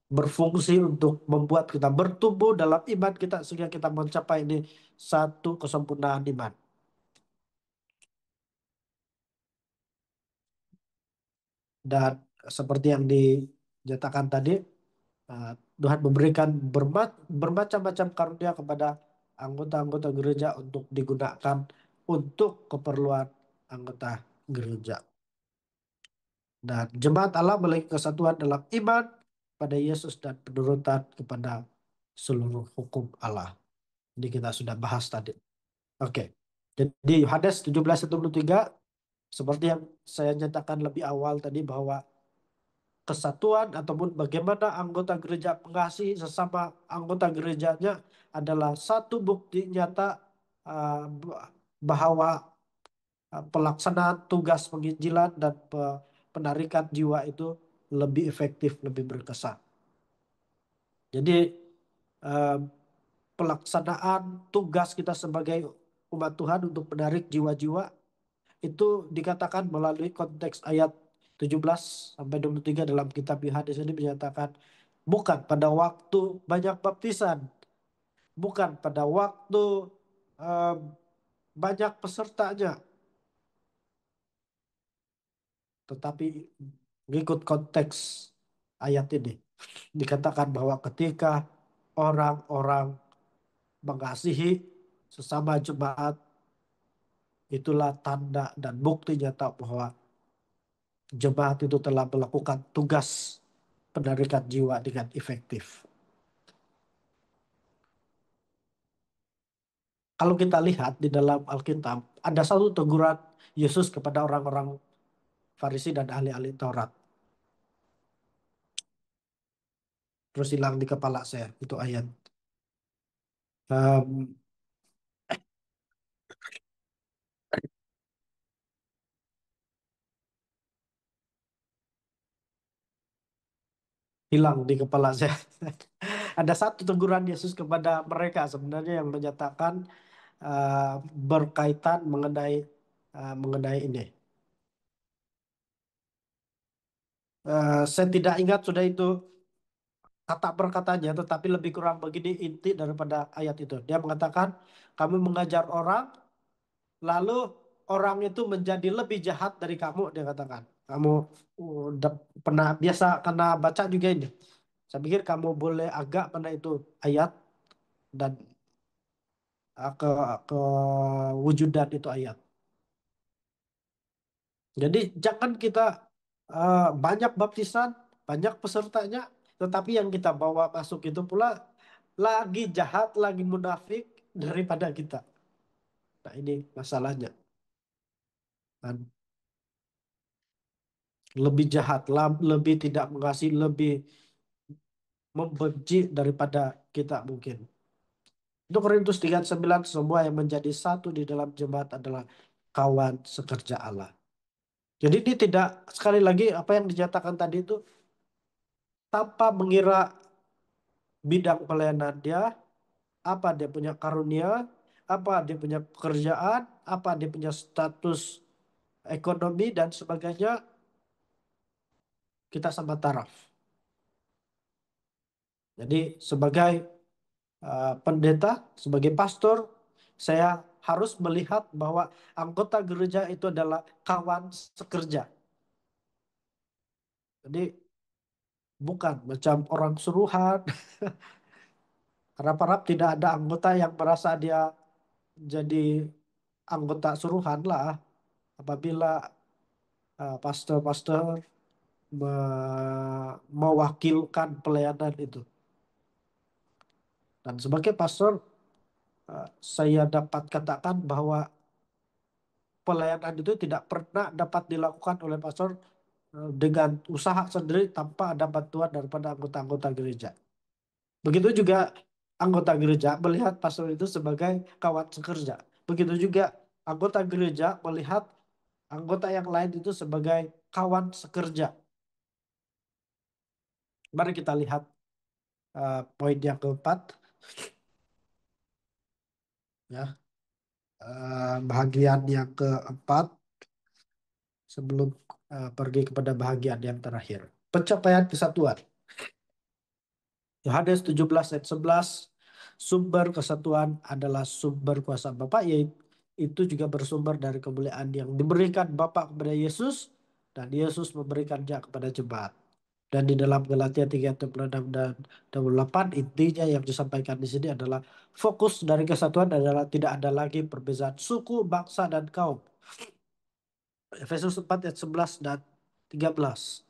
[SPEAKER 3] berfungsi untuk membuat kita bertumbuh dalam iman kita sehingga kita mencapai ini satu kesempurnaan iman. Dan seperti yang dinyatakan tadi, Tuhan memberikan bermacam-macam karunia kepada anggota-anggota gereja untuk digunakan untuk keperluan anggota gereja. Dan jemaat Allah memiliki kesatuan dalam iman pada Yesus dan penurutan kepada seluruh hukum Allah. Jadi kita sudah bahas tadi. Oke. Jadi Yohanes 17:23 seperti yang saya nyatakan lebih awal tadi bahwa kesatuan ataupun bagaimana anggota gereja mengasihi sesama anggota gerejanya adalah satu bukti nyata bahwa pelaksanaan tugas penginjilan dan penarikan jiwa itu lebih efektif, lebih berkesan. Jadi pelaksanaan tugas kita sebagai umat Tuhan untuk menarik jiwa-jiwa itu dikatakan melalui konteks ayat 17-23 dalam kitab Yohanes ini menyatakan bukan pada waktu banyak baptisan, bukan pada waktu banyak pesertanya, tetapi mengikut konteks ayat ini dikatakan bahwa ketika orang-orang mengasihi sesama jemaat, itulah tanda dan bukti nyata bahwa jemaat itu telah melakukan tugas penarikan jiwa dengan efektif. Kalau kita lihat di dalam Alkitab, ada satu teguran Yesus kepada orang-orang Farisi dan ahli-ahli Taurat. Terus hilang di kepala saya, itu ayat. Hilang di kepala saya. Ada satu teguran Yesus kepada mereka sebenarnya yang menyatakan berkaitan mengenai ini. Saya tidak ingat sudah itu kata perkataannya, tetapi lebih kurang begini inti daripada ayat itu. Dia mengatakan, kamu mengajar orang, lalu orang itu menjadi lebih jahat dari kamu, dia katakan. Kamu udah pernah biasa karena baca juga ini. Saya pikir kamu boleh agak pada itu ayat dan ke wujudan itu ayat. Jadi jangan kita banyak baptisan, banyak pesertanya, tetapi yang kita bawa masuk itu pula lagi jahat, lagi munafik daripada kita. Nah ini masalahnya. Dan lebih jahat, lebih tidak mengasihi, lebih membenci daripada kita mungkin. Itu Korintus 3:9, semua yang menjadi satu di dalam jemaat adalah kawan sekerja Allah. Jadi ini tidak, sekali lagi apa yang dinyatakan tadi itu tanpa mengira bidang pelayanan dia, apa dia punya karunia, apa dia punya pekerjaan, apa dia punya status ekonomi dan sebagainya, kita sama taraf. Jadi sebagai pendeta, sebagai pastor, saya harus melihat bahwa anggota gereja itu adalah kawan sekerja. Jadi bukan macam orang suruhan. Harap-harap tidak ada anggota yang merasa dia jadi anggota suruhan lah apabila pastor-pastor mewakilkan pelayanan itu. Dan sebagai pastor, saya dapat katakan bahwa pelayanan itu tidak pernah dapat dilakukan oleh pastor dengan usaha sendiri tanpa ada bantuan daripada anggota-anggota gereja. Begitu juga anggota gereja melihat pastor itu sebagai kawan sekerja. Begitu juga anggota gereja melihat anggota yang lain itu sebagai kawan sekerja. Mari kita lihat poin yang keempat. Ya, bahagian yang keempat sebelum pergi kepada bahagian yang terakhir. Pencapaian kesatuan. Yohanes 17 ayat 11, sumber kesatuan adalah sumber kuasa Bapa, yaitu itu juga bersumber dari kemuliaan yang diberikan Bapa kepada Yesus dan Yesus memberikannya kepada jemaat. Dan di dalam Galatia 3:26 dan 28 intinya yang disampaikan di sini adalah fokus dari kesatuan adalah tidak ada lagi perbedaan suku, bangsa, dan kaum. Efesus 4 ayat 11 dan 13.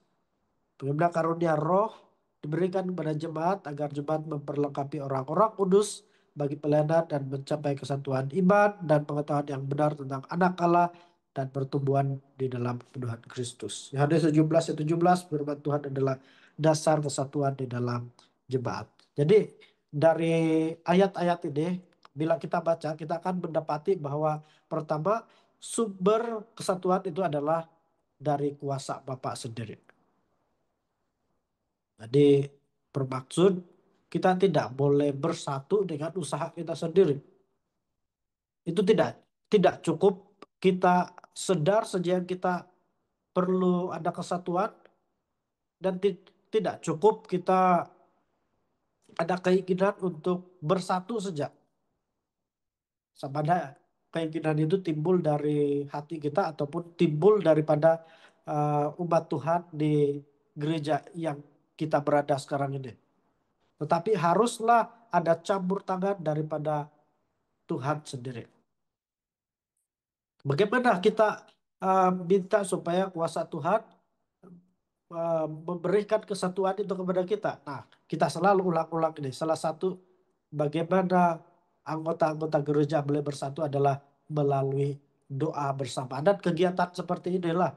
[SPEAKER 3] Bagaimana karunia roh diberikan kepada jemaat agar jemaat memperlengkapi orang-orang kudus bagi pelayanan dan mencapai kesatuan iman dan pengetahuan yang benar tentang anak Allah dan pertumbuhan di dalam penuhan Kristus. Yohanes 17 ayat 17 firman Tuhan adalah dasar kesatuan di dalam jemaat. Jadi dari ayat-ayat ini bila kita baca kita akan mendapati bahwa pertama sumber kesatuan itu adalah dari kuasa Bapa sendiri. Jadi bermaksud kita tidak boleh bersatu dengan usaha kita sendiri. Itu tidak cukup kita sedar saja kita perlu ada kesatuan dan tidak cukup kita ada keinginan untuk bersatu saja. Sama keinginan itu timbul dari hati kita ataupun timbul daripada umat Tuhan di gereja yang kita berada sekarang ini. Tetapi haruslah ada campur tangan daripada Tuhan sendiri. Bagaimana kita minta supaya kuasa Tuhan memberikan kesatuan itu kepada kita. Nah, kita selalu ulang-ulang ini. Salah satu bagaimana anggota-anggota gereja boleh bersatu adalah melalui doa bersama. Dan kegiatan seperti inilah.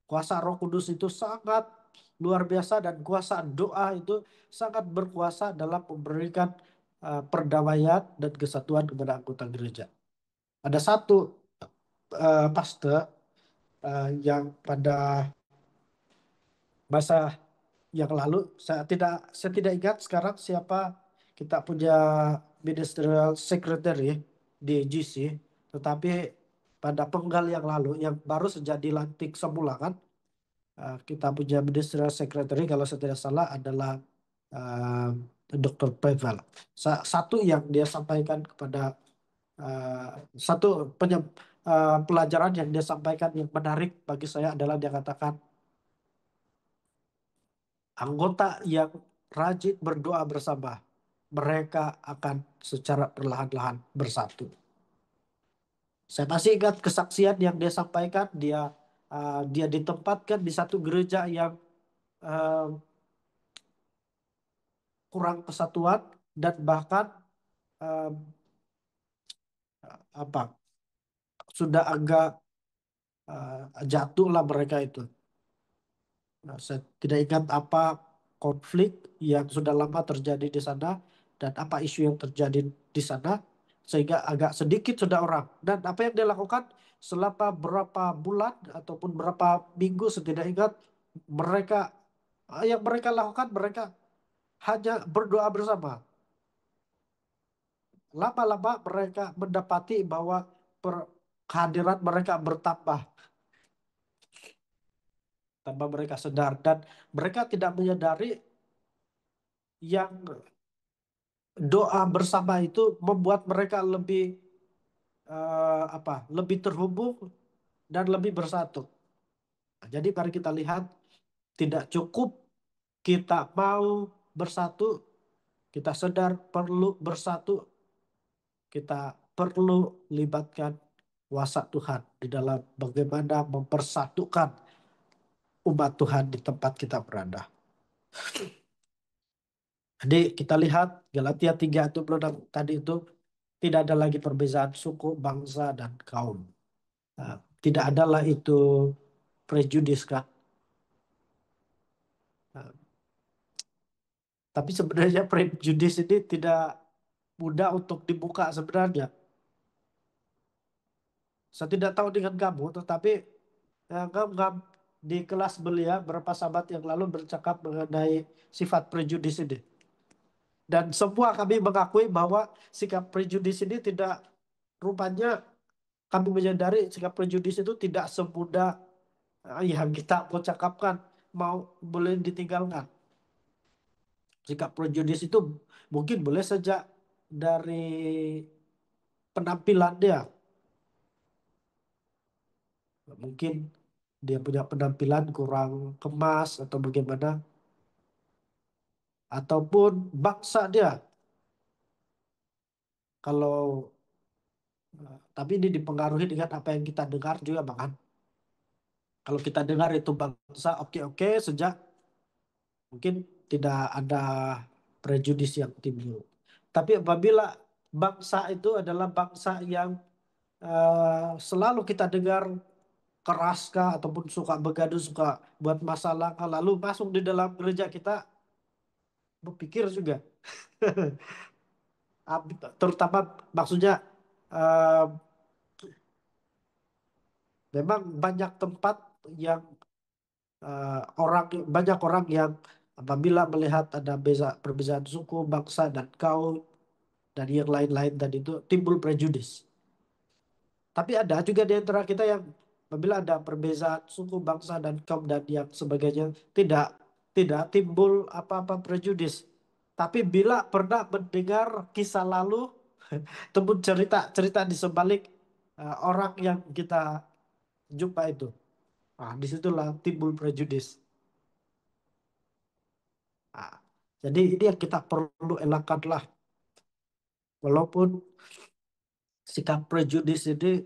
[SPEAKER 3] Kuasa Roh Kudus itu sangat luar biasa dan kuasa doa itu sangat berkuasa dalam memberikan perdamaian dan kesatuan kepada anggota gereja. Ada satu pastor yang pada masa yang lalu saya tidak ingat sekarang siapa kita punya ministerial secretary di GC, tetapi pada penggal yang lalu yang baru saja dilantik semula kan, kita punya ministerial secretary kalau saya tidak salah adalah Dr. Pavel. Satu yang dia sampaikan kepada pelajaran yang dia sampaikan yang menarik bagi saya adalah dia katakan anggota yang rajin berdoa bersama mereka akan secara perlahan-lahan bersatu. Saya masih ingat kesaksian yang dia sampaikan, dia ditempatkan di satu gereja yang kurang persatuan dan bahkan sudah agak jatuh lah mereka itu. Nah, saya tidak ingat apa konflik yang sudah lama terjadi di sana dan apa isu yang terjadi di sana sehingga agak sedikit sudah orang. Dan apa yang dia lakukan selama berapa bulan ataupun berapa minggu saya tidak ingat, yang mereka lakukan mereka hanya berdoa bersama. Lama-lama mereka mendapati bahwa kehadiran mereka bertambah tanpa mereka sadar dan mereka tidak menyadari yang doa bersama itu membuat mereka lebih terhubung dan lebih bersatu. Nah, jadi mari kita lihat tidak cukup kita mau bersatu, kita sadar perlu bersatu, kita perlu libatkan kuasa Tuhan di dalam bagaimana mempersatukan umat Tuhan di tempat kita berada. Jadi kita lihat Galatia 3 itu tadi itu tidak ada lagi perbedaan suku, bangsa, dan kaum. Tidak adalah itu prejudis kan. Tapi sebenarnya prejudis ini tidak mudah untuk dibuka sebenarnya. Saya tidak tahu dengan kamu, tetapi di kelas belia beberapa sahabat yang lalu bercakap mengenai sifat prejudis ini. Dan semua kami mengakui bahwa sikap prejudis ini tidak, rupanya kami menyadari sikap prejudis itu tidak semudah yang kita mau cakapkan, boleh ditinggalkan. Sikap prejudis itu mungkin boleh saja dari penampilan dia. Mungkin dia punya penampilan kurang kemas atau bagaimana, ataupun bangsa dia. Kalau tapi ini dipengaruhi dengan apa yang kita dengar juga, bahkan kalau kita dengar itu bangsa oke-oke sejak, mungkin tidak ada prejudis yang timbul. Tapi apabila bangsa itu adalah bangsa yang selalu kita dengar keraskah ataupun suka begaduh, suka buat masalah, lalu masuk di dalam gereja kita berpikir juga. Terutama maksudnya eh, memang banyak tempat yang banyak orang yang apabila melihat ada perbedaan suku, bangsa dan kaum dan yang lain-lain tadi itu timbul prejudis. Tapi ada juga di antara kita yang apabila ada perbedaan suku, bangsa dan kaum dan yang sebagainya tidak tidak timbul apa-apa prejudis. Tapi bila pernah mendengar kisah lalu, ataupun cerita-cerita di sebalik orang yang kita jumpa itu, disitulah timbul prejudis. Nah, jadi ini yang kita perlu elakkanlah. Walaupun sikap prejudis ini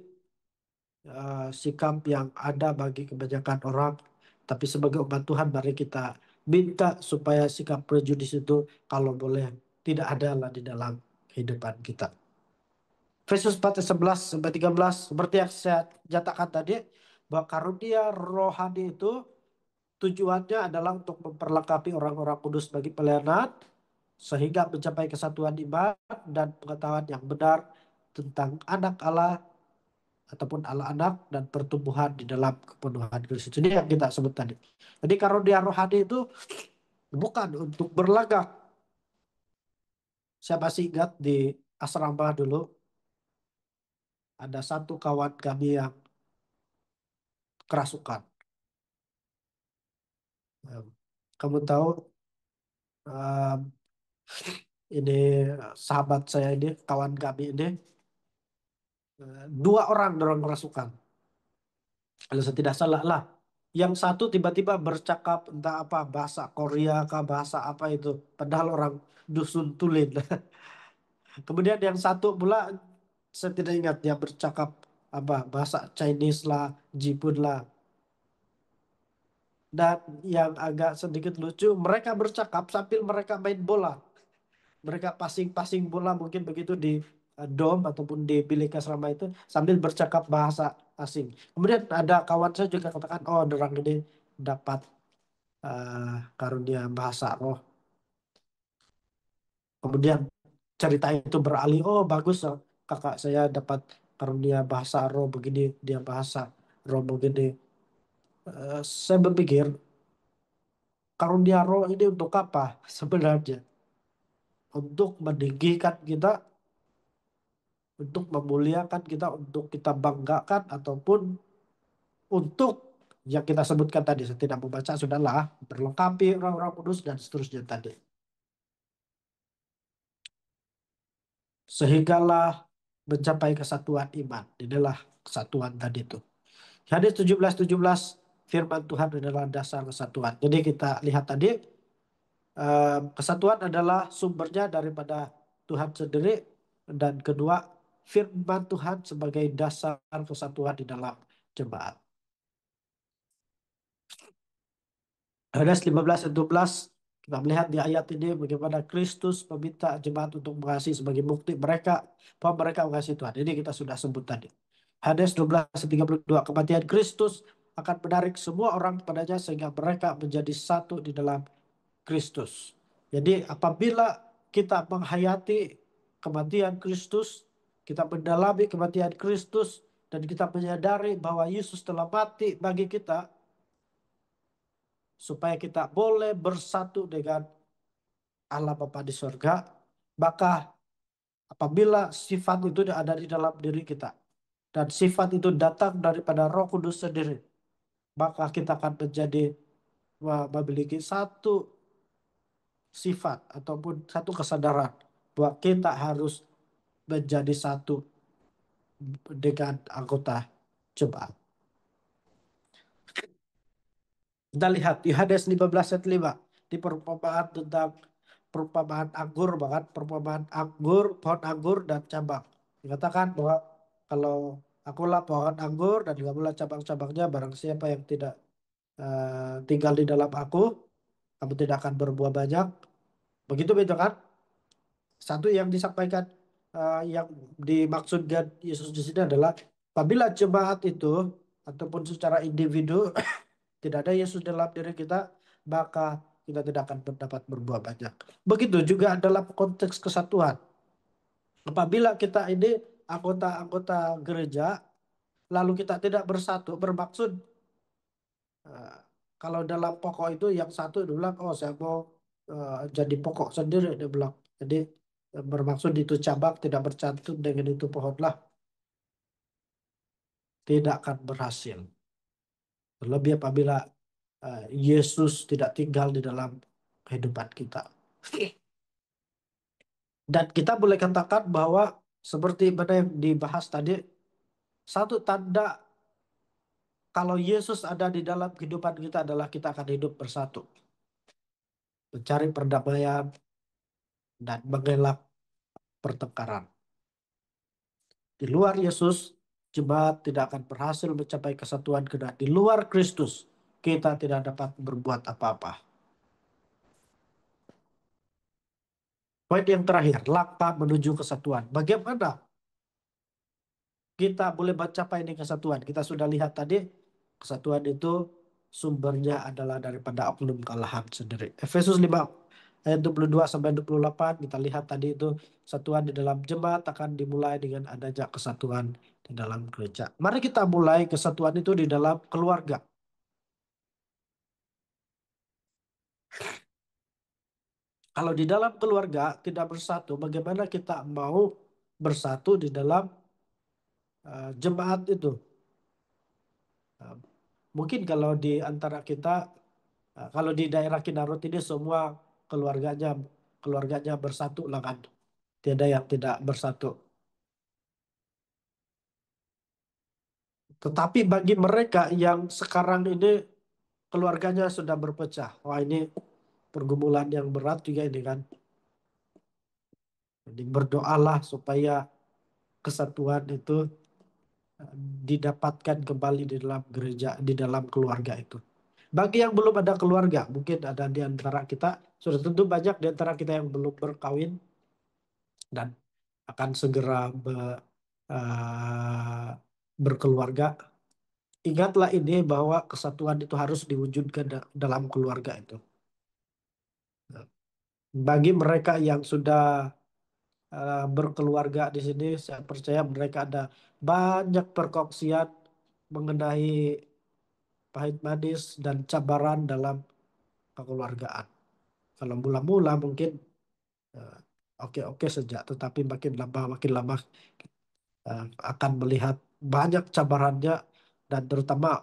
[SPEAKER 3] sikap yang ada bagi kebanyakan orang, tapi sebagai umat Tuhan mari kita minta supaya sikap prejudis itu kalau boleh tidak ada lah di dalam kehidupan kita. Efesus 4 ayat 11 sampai 13 seperti yang saya nyatakan tadi, bahwa karunia rohani itu tujuannya adalah untuk memperlengkapi orang-orang kudus bagi pelayanan sehingga mencapai kesatuan iman dan pengetahuan yang benar tentang anak Allah ataupun Allah anak dan pertumbuhan di dalam kepenuhan Kristus. Ini yang kita sebut tadi. Jadi karunia rohani itu bukan untuk berlagak. Saya masih ingat di asrama dulu ada satu kawan kami yang kerasukan. Kamu tahu ini sahabat saya ini, kawan kami ini, 2 orang dorong kerasukan. Kalau saya tidak salah lah. Yang satu tiba-tiba bercakap entah apa, bahasa Korea kah, bahasa apa itu. Padahal orang dusun tulen. Kemudian yang satu pula, saya tidak ingat dia bercakap apa, bahasa Chinese lah, Jepun lah. Dan yang agak sedikit lucu, mereka bercakap sambil mereka main bola. Mereka passing-passing bola mungkin begitu di dom ataupun di bilik asrama itu sambil bercakap bahasa asing. Kemudian ada kawan saya juga katakan, oh orang ini dapat karunia bahasa roh. Kemudian cerita itu beralih, oh bagus, kakak saya dapat karunia bahasa roh begini, dia bahasa roh begini. Saya berpikir karunia roh ini untuk apa sebenarnya? Untuk meninggikan kita, untuk memuliakan kita, untuk kita banggakan, ataupun untuk yang kita sebutkan tadi. Saya tidak membaca, sudahlah, berlengkapi orang-orang kudus dan seterusnya tadi. Sehinggalah mencapai kesatuan iman. Inilah kesatuan tadi itu. Hadis 17:17 firman Tuhan adalah dasar kesatuan. Jadi kita lihat tadi kesatuan adalah sumbernya daripada Tuhan sendiri, dan kedua firman Tuhan sebagai dasar kesatuan di dalam jemaat. Yohanes 15:12 kita melihat di ayat ini bagaimana Kristus meminta jemaat untuk mengasihi sebagai bukti mereka bahwa mereka mengasihi Tuhan. Ini kita sudah sebut tadi. Yohanes 12:32 kematian Kristus akan menarik semua orang kepadanya sehingga mereka menjadi satu di dalam Kristus. Jadi apabila kita menghayati kematian Kristus, kita mendalami kematian Kristus, dan kita menyadari bahwa Yesus telah mati bagi kita, supaya kita boleh bersatu dengan Allah Bapa di surga, maka apabila sifat itu ada di dalam diri kita, dan sifat itu datang daripada Roh Kudus sendiri, maka kita akan memiliki satu sifat ataupun satu kesadaran bahwa kita harus menjadi satu dengan anggota jemaat. Kita lihat Yohanes 15 ayat 5 di perumpamaan tentang perumpamaan anggur, bahkan perumpamaan anggur, pohon anggur dan cabang. Dikatakan bahwa kalau akulah pohon anggur dan kamulah cabang-cabangnya, barang siapa yang tidak tinggal di dalam aku, kamu tidak akan berbuah banyak. Begitu betul kan? Satu yang disampaikan, yang dimaksudkan Yesus di sini adalah apabila jemaat itu ataupun secara individu tidak ada Yesus dalam diri kita, maka kita tidak akan dapat berbuah banyak. Begitu juga dalam konteks kesatuan. Apabila kita ini anggota-anggota gereja, lalu kita tidak bersatu, bermaksud eh, kalau dalam pokok itu yang satu dia bilang, oh saya mau jadi pokok sendiri, dia bilang. Jadi bermaksud itu cabang tidak bercantum dengan itu pohonlah, tidak akan berhasil. Terlebih apabila Yesus tidak tinggal di dalam kehidupan kita. Dan kita boleh katakan bahwa seperti mana yang dibahas tadi, satu tanda kalau Yesus ada di dalam kehidupan kita adalah kita akan hidup bersatu. Mencari perdamaian dan mengelak pertengkaran. Di luar Yesus, jemaat tidak akan berhasil mencapai kesatuan karena di luar Kristus, kita tidak dapat berbuat apa-apa. Poin yang terakhir, langkah menuju kesatuan. Bagaimana kita boleh mencapai ini kesatuan? Kita sudah lihat tadi, kesatuan itu sumbernya adalah daripada oknum kalahan sendiri. Efesus 5 ayat 22 sampai 28 kita lihat tadi itu kesatuan di dalam jemaat akan dimulai dengan adanya kesatuan di dalam gereja. Mari kita mulai kesatuan itu di dalam keluarga. Kalau di dalam keluarga tidak bersatu, bagaimana kita mau bersatu di dalam jemaat itu? Uh, Mungkin kalau di antara kita, kalau di daerah Kinarut ini semua keluarganya keluarganya bersatu lah kan. Tiada yang tidak bersatu. Tetapi bagi mereka yang sekarang ini keluarganya sudah berpecah. Wah ini pergumulan yang berat juga ini kan. Jadi berdoalah supaya kesatuan itu didapatkan kembali di dalam gereja, di dalam keluarga itu. Bagi yang belum ada keluarga, mungkin ada di antara kita, sudah tentu banyak di antara kita yang belum berkawin dan akan segera eh, berkeluarga. Ingatlah ini bahwa kesatuan itu harus diwujudkan dalam keluarga itu. Bagi mereka yang sudah berkeluarga di sini, saya percaya mereka ada banyak perkongsian mengenai pahit manis dan cabaran dalam kekeluargaan. Kalau mula-mula mungkin eh, oke-oke saja, tetapi makin lama akan melihat banyak cabarannya dan terutama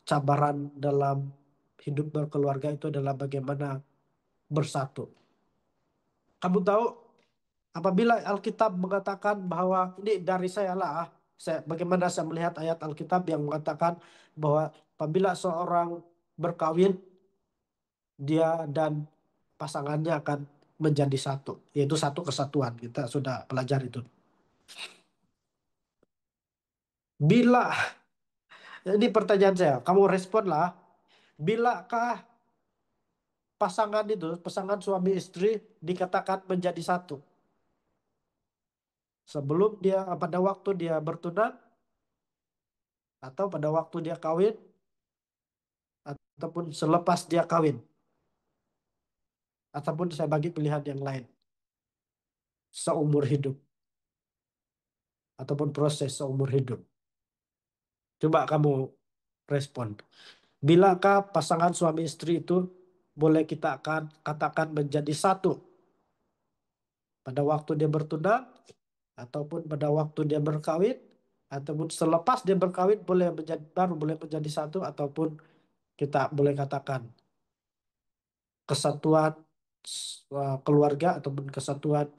[SPEAKER 3] cabaran dalam hidup berkeluarga itu adalah bagaimana bersatu. Kamu tahu apabila Alkitab mengatakan bahwa ini dari saya lah, bagaimana saya melihat ayat Alkitab yang mengatakan bahwa apabila seorang berkawin, dia dan pasangannya akan menjadi satu, yaitu satu kesatuan. Kita sudah pelajari itu. Bila, ini pertanyaan saya, kamu responlah, bilakah pasangan suami istri dikatakan menjadi satu? Sebelum dia, pada waktu dia bertunang, atau pada waktu dia kawin, ataupun selepas dia kawin, ataupun saya bagi pilihan yang lain, seumur hidup, ataupun proses seumur hidup. Coba kamu respon. Bilakah pasangan suami istri itu boleh kita akan katakan menjadi satu pada waktu dia bertunang, ataupun pada waktu dia berkawin, ataupun selepas dia berkawin baru boleh menjadi satu, ataupun kita boleh katakan kesatuan keluarga ataupun kesatuan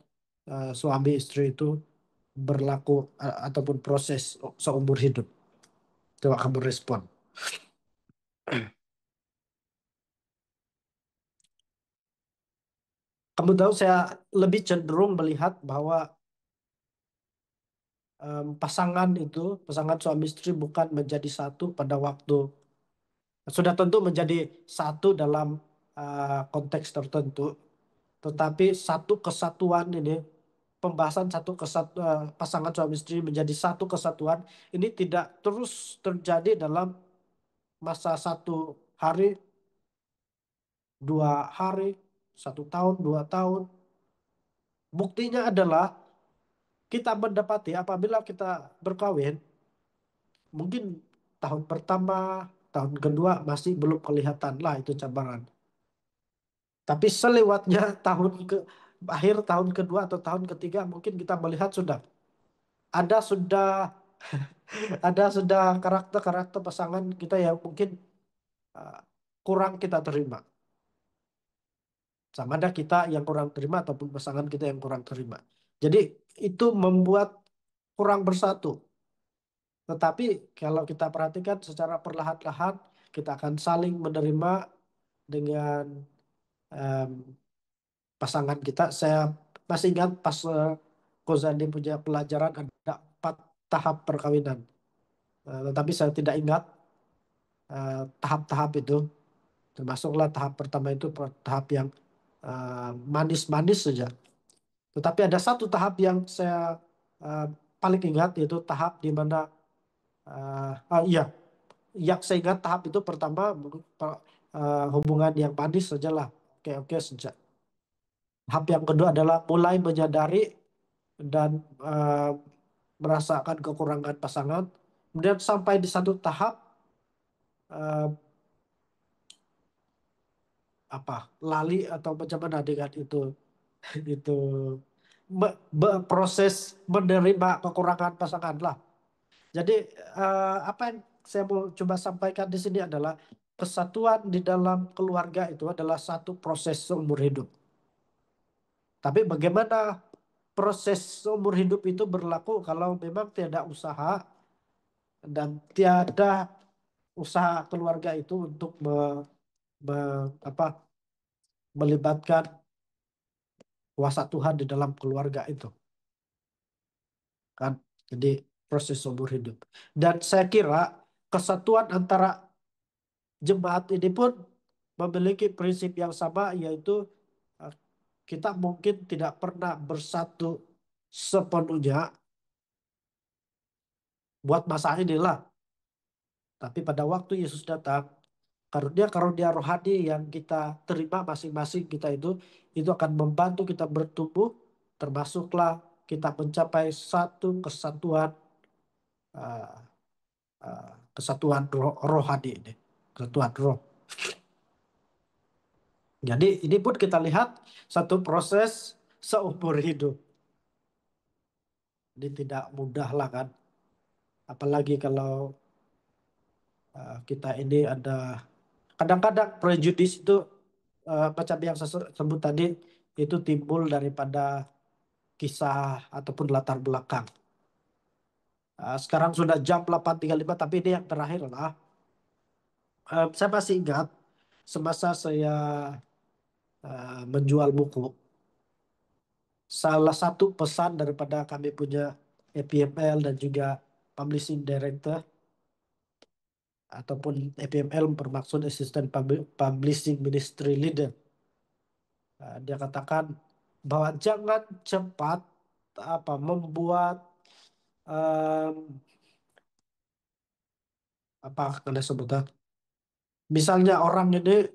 [SPEAKER 3] suami istri itu berlaku ataupun proses seumur hidup. Coba kamu respon. kamu tahu saya lebih cenderung melihat bahwa pasangan suami istri bukan menjadi satu pada waktu, sudah tentu menjadi satu dalam konteks tertentu, tetapi satu kesatuan ini, pembahasan pasangan suami istri menjadi satu kesatuan ini tidak terus terjadi dalam masa 1 hari, 2 hari, 1 tahun, 2 tahun. Buktinya adalah kita mendapati apabila kita berkawin, mungkin tahun pertama, tahun kedua masih belum kelihatan lah itu cabaran. Tapi selewatnya akhir tahun kedua atau tahun ketiga mungkin kita melihat ada sudah ada sudah karakter-karakter pasangan kita yang mungkin uh, kurang kita terima. Sama ada kita yang kurang terima ataupun pasangan kita yang kurang terima. Jadi itu membuat kurang bersatu. Tetapi kalau kita perhatikan secara perlahan-lahan kita akan saling menerima dengan em, pasangan kita. Saya masih ingat pas Kozani punya pelajaran ada 4 tahap perkawinan. Tetapi saya tidak ingat tahap-tahap itu. Termasuklah tahap pertama itu tahap yang manis-manis saja. Tetapi ada satu tahap yang saya uh, paling ingat, yaitu tahap di mana iya, yang saya ingat tahap itu pertama hubungan yang manis sajalah, oke saja. Tahap yang kedua adalah mulai menyadari dan merasakan kekurangan pasangan. Kemudian sampai di satu tahap uh, lali atau macam mana dengan itu itu proses menerima kekurangan pasangan lah. Jadi apa yang saya mau coba sampaikan di sini adalah kesatuan di dalam keluarga itu adalah satu proses seumur hidup. Tapi bagaimana proses seumur hidup itu berlaku kalau memang tiada usaha dan tiada usaha keluarga itu untuk melibatkan kuasa Tuhan di dalam keluarga itu, kan? Jadi proses seumur hidup. Dan saya kira kesatuan antara jemaat ini pun memiliki prinsip yang sama, yaitu eh, kita mungkin tidak pernah bersatu sepenuhnya buat masa inilah. Tapi pada waktu Yesus datang, karunia-karunia rohani yang kita terima masing-masing kita itu akan membantu kita bertumbuh, termasuklah kita mencapai satu kesatuan, eh, kesatuan rohani ini, kesatuan roh. Jadi ini pun kita lihat satu proses seumur hidup. Ini tidak mudah lah kan. Apalagi kalau kita ini ada kadang-kadang prejudis itu macam yang saya sebut tadi itu timbul daripada kisah ataupun latar belakang. Sekarang sudah jam 8.35 tapi ini yang terakhir lah. Saya masih ingat semasa saya menjual buku. Salah satu pesan daripada kami punya APML dan juga Publishing Director ataupun APML bermaksud Assistant Publishing Ministry Leader. Dia katakan bahwa jangan cepat membuat apa kalian sebutnya. Misalnya orang ini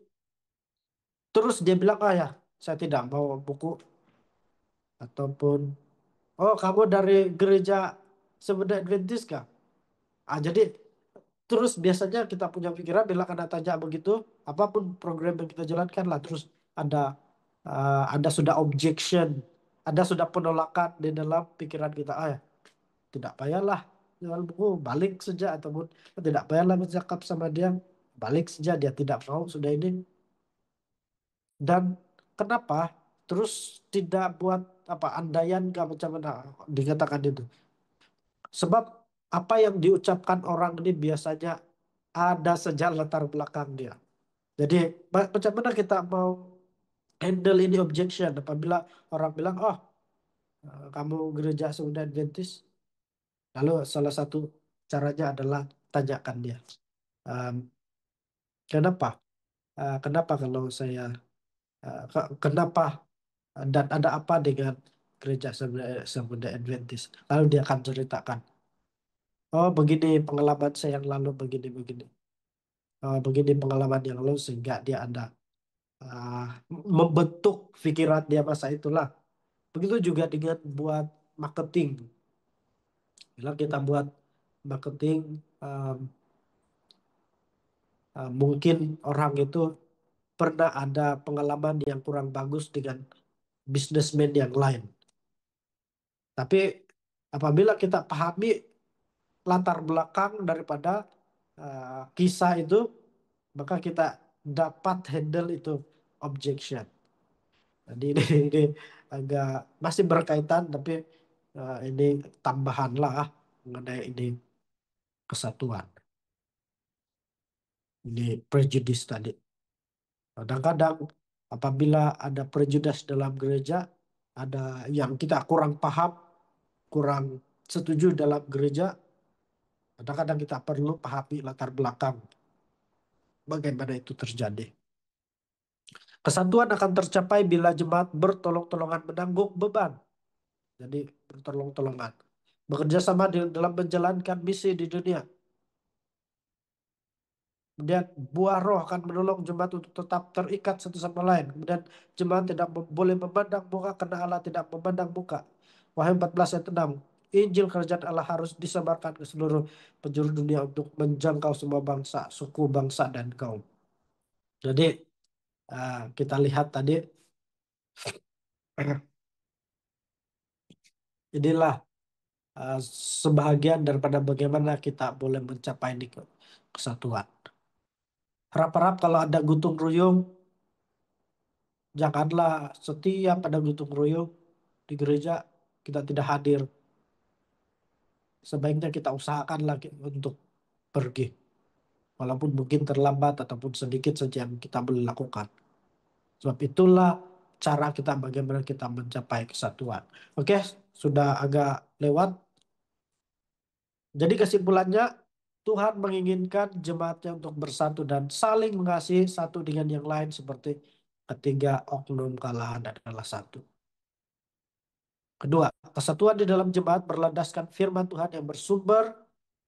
[SPEAKER 3] terus dia bilang, ya saya tidak mau buku, ataupun oh kamu dari gereja Seventh Adventist kah? Jadi terus biasanya kita punya pikiran bila kena tanya begitu, apapun program yang kita jalankan lah terus ada ada sudah objection, ada sudah penolakan di dalam pikiran kita. Ya tidak payahlah jual buku, balik saja, ataupun tidak payahlah bercakap sama dia, balik saja, dia tidak mau sudah ini. Dan kenapa terus tidak buat andaian kah macam mana dikatakan itu? Sebab apa yang diucapkan orang ini biasanya ada sejak latar belakang dia. Jadi macam mana kita mau handle ini objection. Apabila orang bilang, oh kamu gereja Seventh Adventist, lalu salah satu caranya adalah tanyakan dia, "Em, kenapa? Kenapa kalau saya, kenapa dan ada apa dengan gereja Seventh Adventist?" Lalu dia akan ceritakan, oh begini pengalaman saya yang lalu, begini-begini. Oh, begini pengalaman yang lalu, sehingga dia ada ah, membentuk pikiran dia masa itulah. Begitu juga dengan buat marketing. Bila kita buat marketing, um, mungkin orang itu pernah ada pengalaman yang kurang bagus dengan bisnismen yang lain. Tapi apabila kita pahami latar belakang daripada kisah itu, maka kita dapat handle itu objection. Jadi ini agak masih berkaitan, tapi ini tambahan lah mengenai ini kesatuan. Ini prejudice tadi. Kadang-kadang apabila ada prejudice dalam gereja, ada yang kita kurang paham, kurang setuju dalam gereja, kadang-kadang kita perlu pahami latar belakang bagaimana itu terjadi. Kesatuan akan tercapai bila jemaat bertolong-tolongan menanggung beban. Jadi bertolong-tolongan. Bekerja sama dalam menjalankan misi di dunia. Kemudian buah roh akan menolong jemaat untuk tetap terikat satu sama lain. Kemudian jemaat tidak boleh memandang muka karena Allah tidak memandang muka. Wahyu 14 ayat 6. Injil kerajaan Allah harus disebarkan ke seluruh penjuru dunia untuk menjangkau semua bangsa, suku, bangsa, dan kaum. Jadi kita lihat tadi, inilah sebahagian daripada bagaimana kita boleh mencapai ini kesatuan. Harap-harap kalau ada gotong royong, janganlah setiap pada gotong royong di gereja kita tidak hadir. Sebaiknya kita usahakan lagi untuk pergi. Walaupun mungkin terlambat ataupun sedikit saja yang kita boleh lakukan. Sebab itulah cara kita bagaimana kita mencapai kesatuan. Oke, sudah agak lewat. Jadi kesimpulannya, Tuhan menginginkan jemaatnya untuk bersatu dan saling mengasihi satu dengan yang lain seperti ketiga oknum kalahan adalah satu. Kedua, kesatuan di dalam jemaat berlandaskan firman Tuhan yang bersumber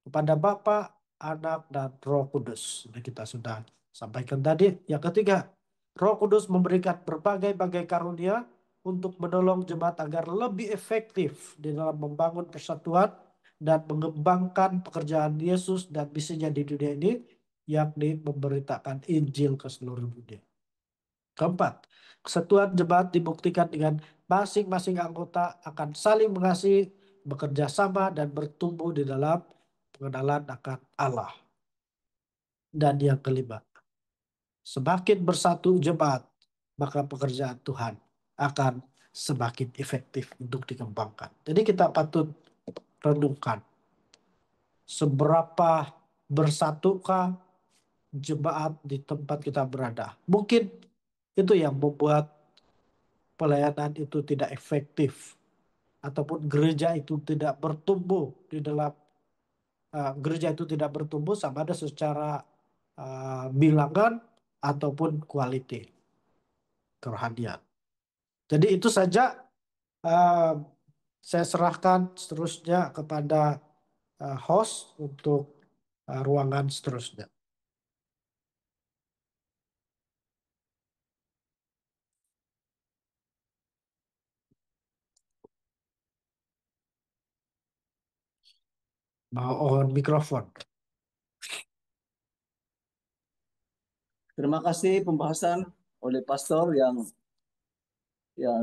[SPEAKER 3] kepada Bapa, Anak, dan Roh Kudus. Ini kita sudah sampaikan tadi. Yang ketiga, Roh Kudus memberikan berbagai-bagai karunia untuk menolong jemaat agar lebih efektif di dalam membangun persatuan dan mengembangkan pekerjaan Yesus dan misinya di dunia ini, yakni memberitakan Injil ke seluruh dunia. Keempat, kesatuan jemaat dibuktikan dengan masing-masing anggota akan saling mengasihi, bekerja sama, dan bertumbuh di dalam pengenalan akan Allah. Dan yang kelima, semakin bersatu jemaat, maka pekerjaan Tuhan akan semakin efektif untuk dikembangkan. Jadi kita patut renungkan, seberapa bersatukah jemaat di tempat kita berada. Mungkin itu yang membuat pelayanan itu tidak efektif, ataupun gereja itu tidak bertumbuh di dalam gereja itu tidak bertumbuh sama ada secara bilangan ataupun quality kerohanian. Jadi itu saja, uh, saya serahkan seterusnya kepada host untuk ruangan seterusnya. Mau on mikrofon.
[SPEAKER 1] Terima kasih pembahasan oleh pastor yang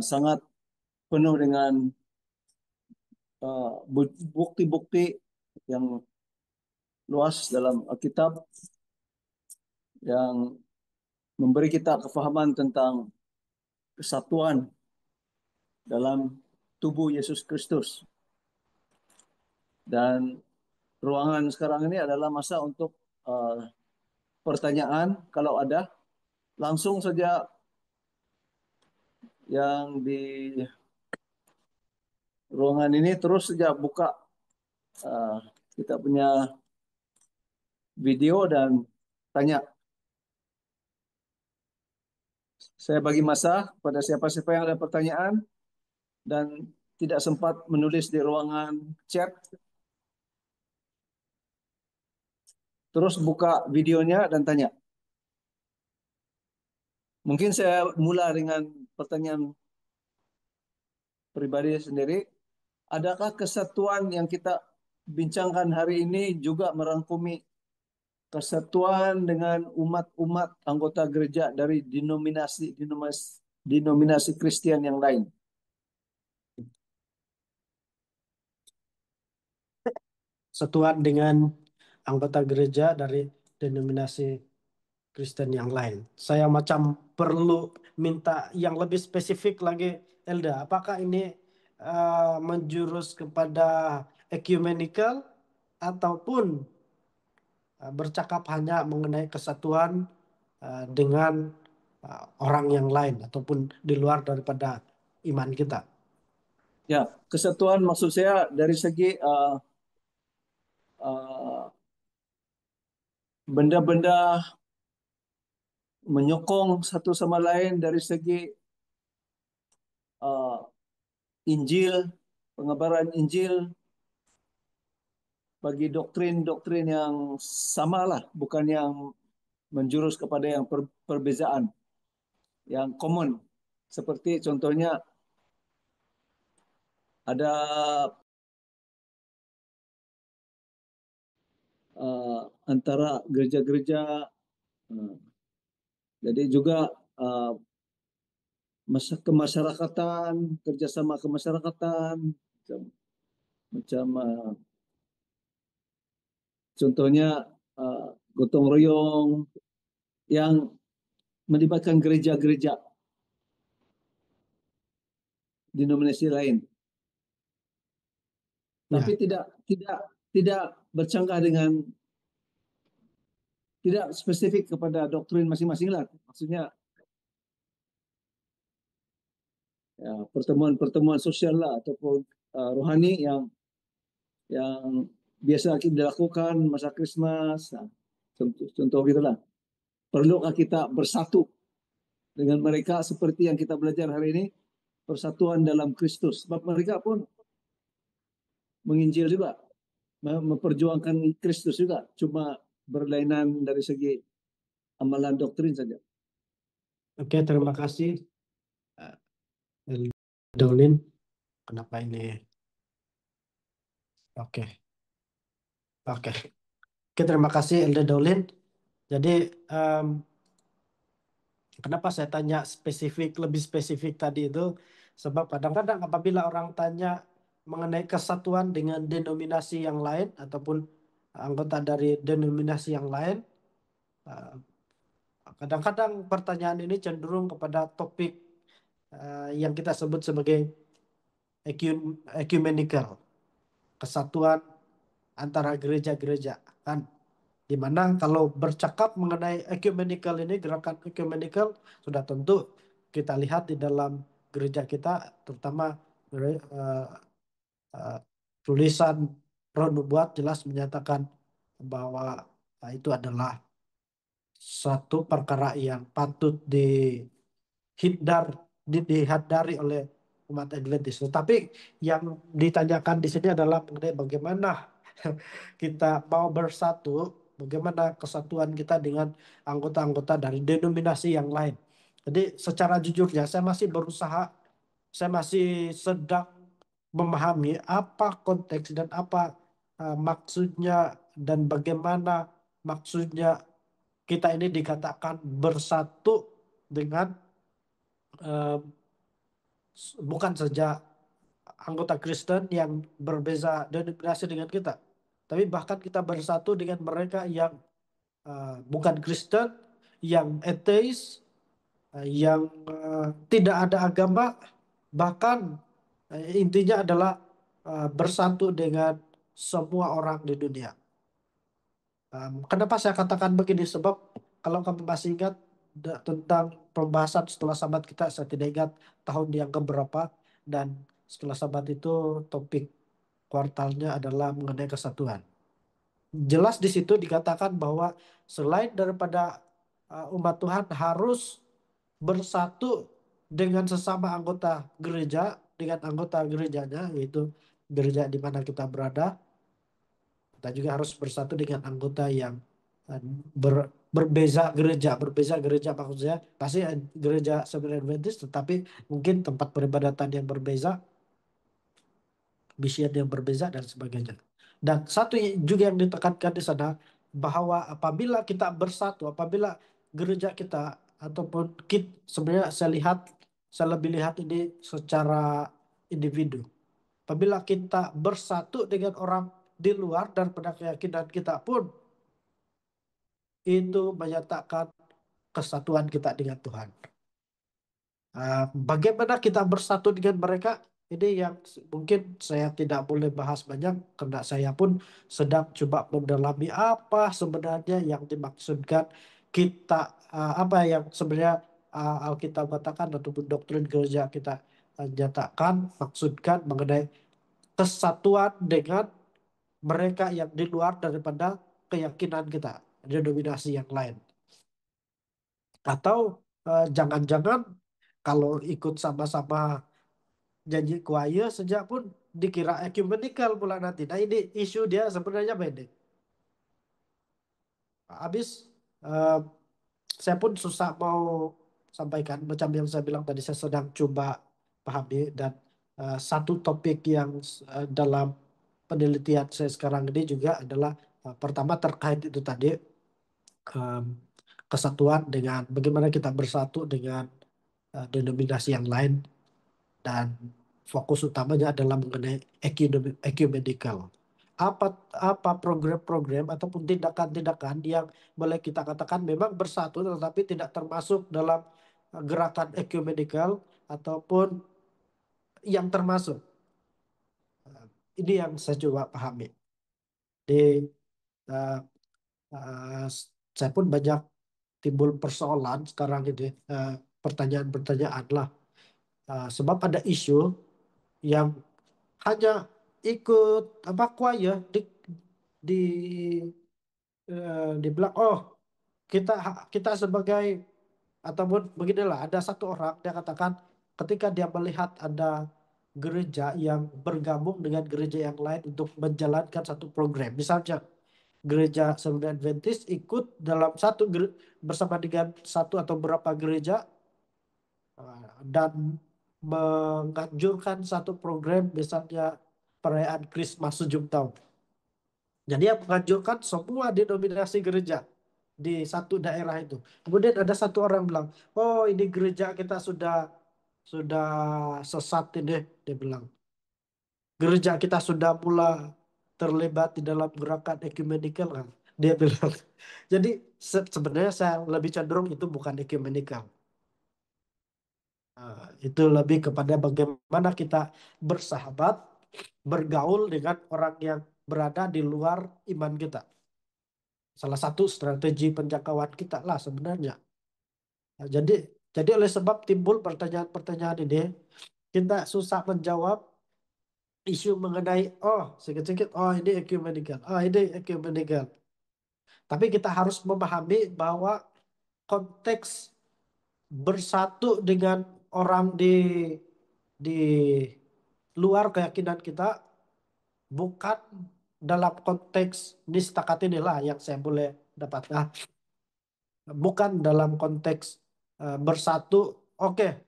[SPEAKER 1] sangat penuh dengan bukti-bukti yang luas dalam Alkitab yang memberi kita kefahaman tentang kesatuan dalam tubuh Yesus Kristus. Dan ruangan sekarang ini adalah masa untuk uh, pertanyaan. Kalau ada, langsung saja yang di ruangan ini terus saja buka uh, kita punya video dan tanya. Saya bagi masa pada siapa-siapa yang ada pertanyaan dan tidak sempat menulis di ruangan chat, terus buka videonya dan tanya. Mungkin saya mula dengan pertanyaan pribadi sendiri. Adakah kesatuan yang kita bincangkan hari ini juga merangkumi kesatuan dengan umat-umat anggota gereja dari denominasi Kristen yang lain?
[SPEAKER 3] Satuan dengan anggota gereja dari denominasi Kristen yang lain. Saya macam perlu minta yang lebih spesifik lagi, Elda. Apakah ini menjurus kepada ecumenical ataupun bercakap hanya mengenai kesatuan dengan orang yang lain ataupun di luar daripada iman kita?
[SPEAKER 1] Ya, kesatuan maksud saya dari segi benda-benda menyokong satu sama lain dari segi uh, Injil, pengabaran Injil bagi doktrin-doktrin yang sama lah, bukan yang menjurus kepada yang perbezaan, yang common. Seperti contohnya ada antara gereja-gereja, uh, jadi juga uh, kemasyarakatan, kerjasama kemasyarakatan, macam contohnya gotong royong yang melibatkan gereja-gereja denominasi lain, tapi tidak bercanggah dengan, tidak spesifik kepada doktrin masing-masing lah. Maksudnya ya, pertemuan-pertemuan sosial lah ataupun rohani yang biasa dilakukan masa Krismas, contoh gitulah. Perlukah kita bersatu dengan mereka seperti yang kita belajar hari ini, persatuan dalam Kristus. Sebab mereka pun menginjil juga, memperjuangkan Kristus juga, cuma berlainan dari segi amalan doktrin saja.
[SPEAKER 3] Oke, terima kasih Dolin. Kenapa ini? Oke. Oke, terima kasih Elda Dolin. Jadi kenapa saya tanya lebih spesifik tadi itu? Sebab kadang-kadang apabila orang tanya mengenai kesatuan dengan denominasi yang lain ataupun anggota dari denominasi yang lain, kadang-kadang pertanyaan ini cenderung kepada topik yang kita sebut sebagai ecumenical, kesatuan antara gereja-gereja, kan? Dimana kalau bercakap mengenai ecumenical ini, gerakan ecumenical, sudah tentu kita lihat di dalam gereja kita, terutama tulisan Roh Nubuat jelas menyatakan bahwa itu adalah satu perkara yang patut dihindari oleh umat Adventist. Tetapi yang ditanyakan di sini adalah mengenai bagaimana kita mau bersatu, bagaimana kesatuan kita dengan anggota-anggota dari denominasi yang lain. Jadi secara jujurnya saya masih sedang memahami apa konteks dan apa maksudnya dan bagaimana maksudnya kita ini dikatakan bersatu dengan bukan saja anggota Kristen yang berbeza denominasi dengan kita, tapi bahkan kita bersatu dengan mereka yang bukan Kristen, yang ateis, yang tidak ada agama, bahkan intinya adalah bersatu dengan semua orang di dunia. Kenapa saya katakan begini? Sebab kalau kamu masih ingat tentang pembahasan setelah Sabat kita, saya tidak ingat tahun yang keberapa, dan setelah Sabat itu topik kuartalnya adalah mengenai kesatuan. Jelas di situ dikatakan bahwa selain daripada umat Tuhan harus bersatu dengan sesama anggota gereja, dengan anggota gerejanya, yaitu gereja di mana kita berada, kita juga harus bersatu dengan anggota yang eh, berbeza gereja maksudnya pasti gereja Seventh Adventist, tetapi mungkin tempat peribadatan yang berbeza, misi yang berbeza dan sebagainya. Dan satu juga yang ditekankan di sana bahwa apabila kita bersatu, apabila gereja kita ataupun sebenarnya saya lebih lihat ini secara individu. Apabila kita bersatu dengan orang di luar daripada keyakinan kita pun, itu menyatakan kesatuan kita dengan Tuhan. Bagaimana kita bersatu dengan mereka? Ini yang mungkin saya tidak boleh bahas banyak karena saya pun sedang coba mendalami apa sebenarnya yang dimaksudkan kita, apa yang sebenarnya Alkitab katakan ataupun doktrin gereja kita nyatakan, maksudkan mengenai kesatuan dengan mereka yang di luar daripada keyakinan kita, denominasi yang lain. Atau jangan-jangan kalau ikut sama-sama janji choir sejak pun dikira ecumenical pula nanti. Nah ini isu dia sebenarnya pendek. Habis eh, saya pun susah mau sampaikan macam yang saya bilang tadi, saya sedang coba pahami, dan satu topik yang dalam penelitian saya sekarang ini juga adalah pertama terkait itu tadi, em, kesatuan dengan bagaimana kita bersatu dengan denominasi yang lain, dan fokus utamanya adalah mengenai ecumenical. Apa apa program-program ataupun tindakan-tindakan yang boleh kita katakan memang bersatu tetapi tidak termasuk dalam gerakan ecumenical ataupun yang termasuk. Ini yang saya coba pahami. Di uh, uh, saya pun banyak timbul persoalan sekarang ini, pertanyaan-pertanyaan lah. Sebab ada isu yang hanya ikut apa choir di dibilang, oh kita kita sebagai, ataupun beginilah, ada satu orang dia katakan ketika dia melihat ada gereja yang bergabung dengan gereja yang lain untuk menjalankan satu program, misalnya gereja Seventh Adventist ikut dalam bersama dengan satu atau beberapa gereja dan menganjurkan satu program, misalnya perayaan Christmas ujung tahun. Jadi dia menganjurkan semua denominasi gereja di satu daerah itu. Kemudian ada satu orang bilang, oh ini gereja kita sudah sesat ini, dia bilang. Gereja kita sudah mulai terlibat di dalam gerakan ecumenical kan, dia bilang. Jadi sebenarnya saya lebih cenderung itu bukan ecumenical. Itu lebih kepada bagaimana kita bersahabat, bergaul dengan orang yang berada di luar iman kita. Salah satu strategi penjangkauan kita lah sebenarnya. Nah, jadi oleh sebab timbul pertanyaan-pertanyaan ini, kita susah menjawab isu mengenai, oh sedikit-sedikit, oh ini ecumenical, oh ini ecumenical. Tapi kita harus memahami bahwa konteks bersatu dengan orang di luar keyakinan kita bukan dalam konteks nistakat inilah yang saya boleh dapat. Nah, bukan dalam konteks bersatu. Oke,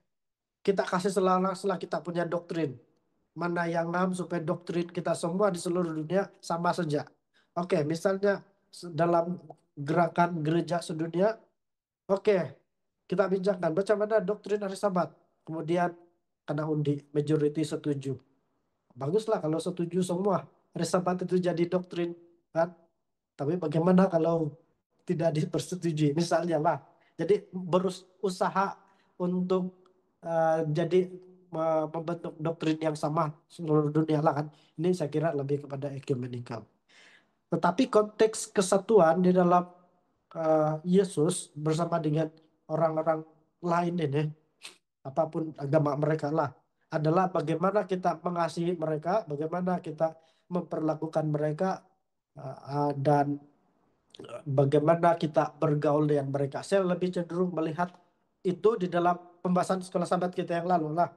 [SPEAKER 3] kita kasih setelah kita punya doktrin. Mana yang ngam supaya doktrin kita semua di seluruh dunia sama saja. Oke, misalnya dalam gerakan gereja sedunia, oke, kita bincangkan bagaimana doktrin hari Sabat. Kemudian kena undi, majority setuju. Baguslah kalau setuju semua. Hari Sabat itu jadi doktrin, kan? Tapi bagaimana kalau tidak dipersetujui? Misalnya lah. Jadi berusaha untuk jadi membentuk doktrin yang sama seluruh dunia lah kan. Ini saya kira lebih kepada ecumenical. Tetapi konteks kesatuan di dalam Yesus bersama dengan orang-orang lain ini, apapun agama mereka lah, adalah bagaimana kita mengasihi mereka, bagaimana kita memperlakukan mereka, dan bagaimana kita bergaul dengan mereka. Saya lebih cenderung melihat itu di dalam pembahasan sekolah sahabat kita yang lalu lah.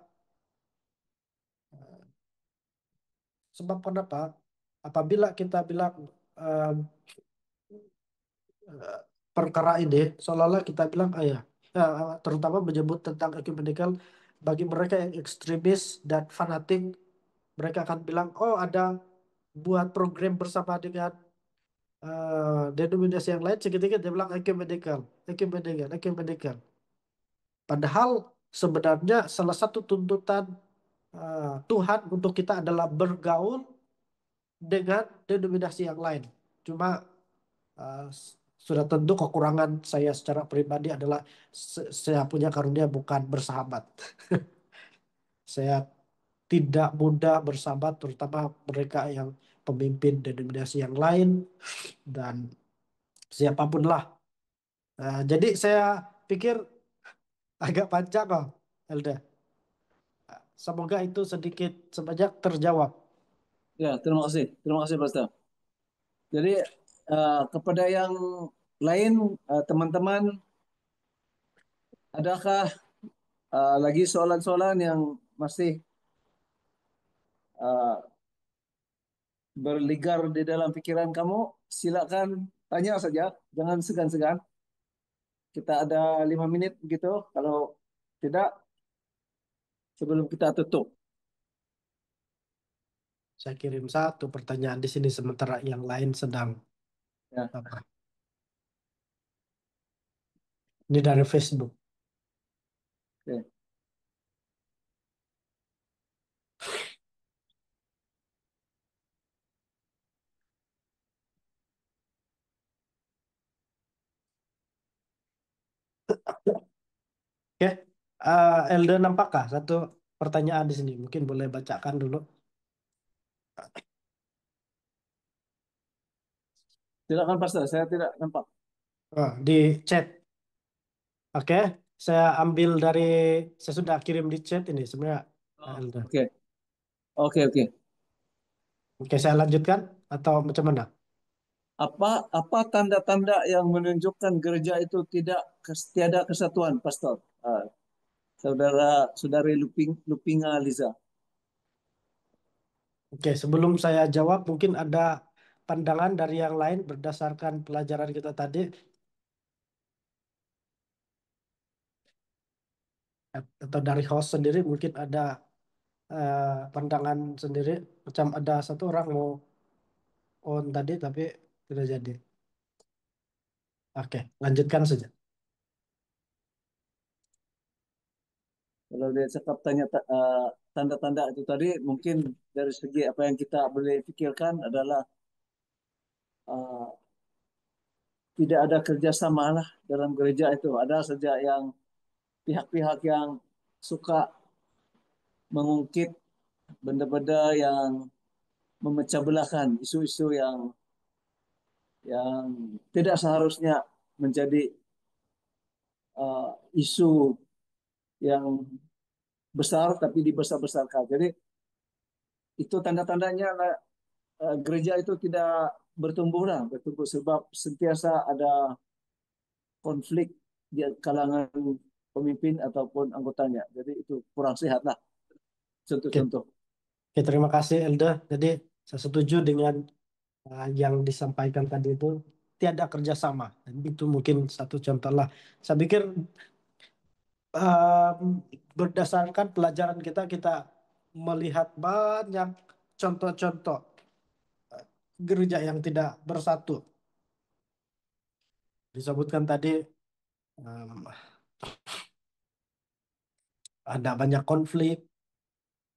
[SPEAKER 3] Sebab kenapa? Apabila kita bilang eh, eh, perkara ini, seolah-olah kita bilang, ya, terutama menyebut tentang ekumenikal, bagi mereka yang ekstremis dan fanatik, mereka akan bilang, oh ada buat program bersama dengan denominasi yang lain, seketika dia bilang ekumenikal, ekumenikal, ekumenikal. Padahal sebenarnya salah satu tuntutan Tuhan untuk kita adalah bergaul dengan denominasi yang lain. Cuma sudah tentu kekurangan saya secara pribadi adalah saya punya karunia bukan bersahabat. Saya tidak mudah bersahabat, terutama mereka yang pemimpin denominasi yang lain dan siapapun lah. Jadi saya pikir agak panjang kok, Elda. Semoga itu sedikit sebanyak terjawab.
[SPEAKER 1] Ya, terima kasih Pastor. Jadi kepada yang lain, teman-teman, adakah lagi soalan-soalan yang masih uh, berligar di dalam pikiran kamu? Silakan tanya saja, jangan segan-segan. Kita ada 5 menit begitu. Kalau tidak, sebelum kita tutup.
[SPEAKER 3] Saya kirim satu pertanyaan di sini sementara yang lain sedang
[SPEAKER 1] Ya,
[SPEAKER 3] apa? Ini dari Facebook.
[SPEAKER 1] oke.
[SPEAKER 3] Oke, Elda nampakkah satu pertanyaan di sini? Mungkin boleh bacakan dulu.
[SPEAKER 1] Silakan Pastor, saya tidak nampak.
[SPEAKER 3] Di chat. Oke, saya ambil dari, saya sudah kirim di chat ini sebenarnya, Elda.
[SPEAKER 1] Oke, oke.
[SPEAKER 3] Oke, saya lanjutkan atau macam mana?
[SPEAKER 1] Apa tanda-tanda yang menunjukkan gereja itu tiada kesatuan, Pastor? Saudari Lupinga Liza.
[SPEAKER 3] Oke, sebelum saya jawab, mungkin ada pandangan dari yang lain berdasarkan pelajaran kita tadi, atau dari host sendiri mungkin ada pandangan sendiri. Macam ada satu orang mau on tadi tapi tidak jadi. Oke, lanjutkan saja.
[SPEAKER 1] Kalau dia cakap tanda-tanda itu tadi, mungkin dari segi apa yang kita boleh pikirkan adalah uh, tidak ada kerjasama lah dalam gereja itu. Ada saja yang pihak-pihak yang suka mengungkit benda-benda yang memecah belahkan isu-isu yang tidak seharusnya menjadi isu yang besar tapi dibesar-besarkan. Jadi itu tanda-tandanya gereja itu tidak bertumbuh sebab sentiasa ada konflik di kalangan pemimpin ataupun anggotanya. Jadi itu kurang sehat lah
[SPEAKER 3] Oke,
[SPEAKER 1] contoh-contoh.
[SPEAKER 3] oke, terima kasih Elda. Jadi saya setuju dengan yang disampaikan tadi itu tiada kerjasama. Dan itu mungkin satu contoh lah. Saya pikir em, berdasarkan pelajaran kita, kita melihat banyak contoh-contoh gereja yang tidak bersatu. Disebutkan tadi em, ada banyak konflik,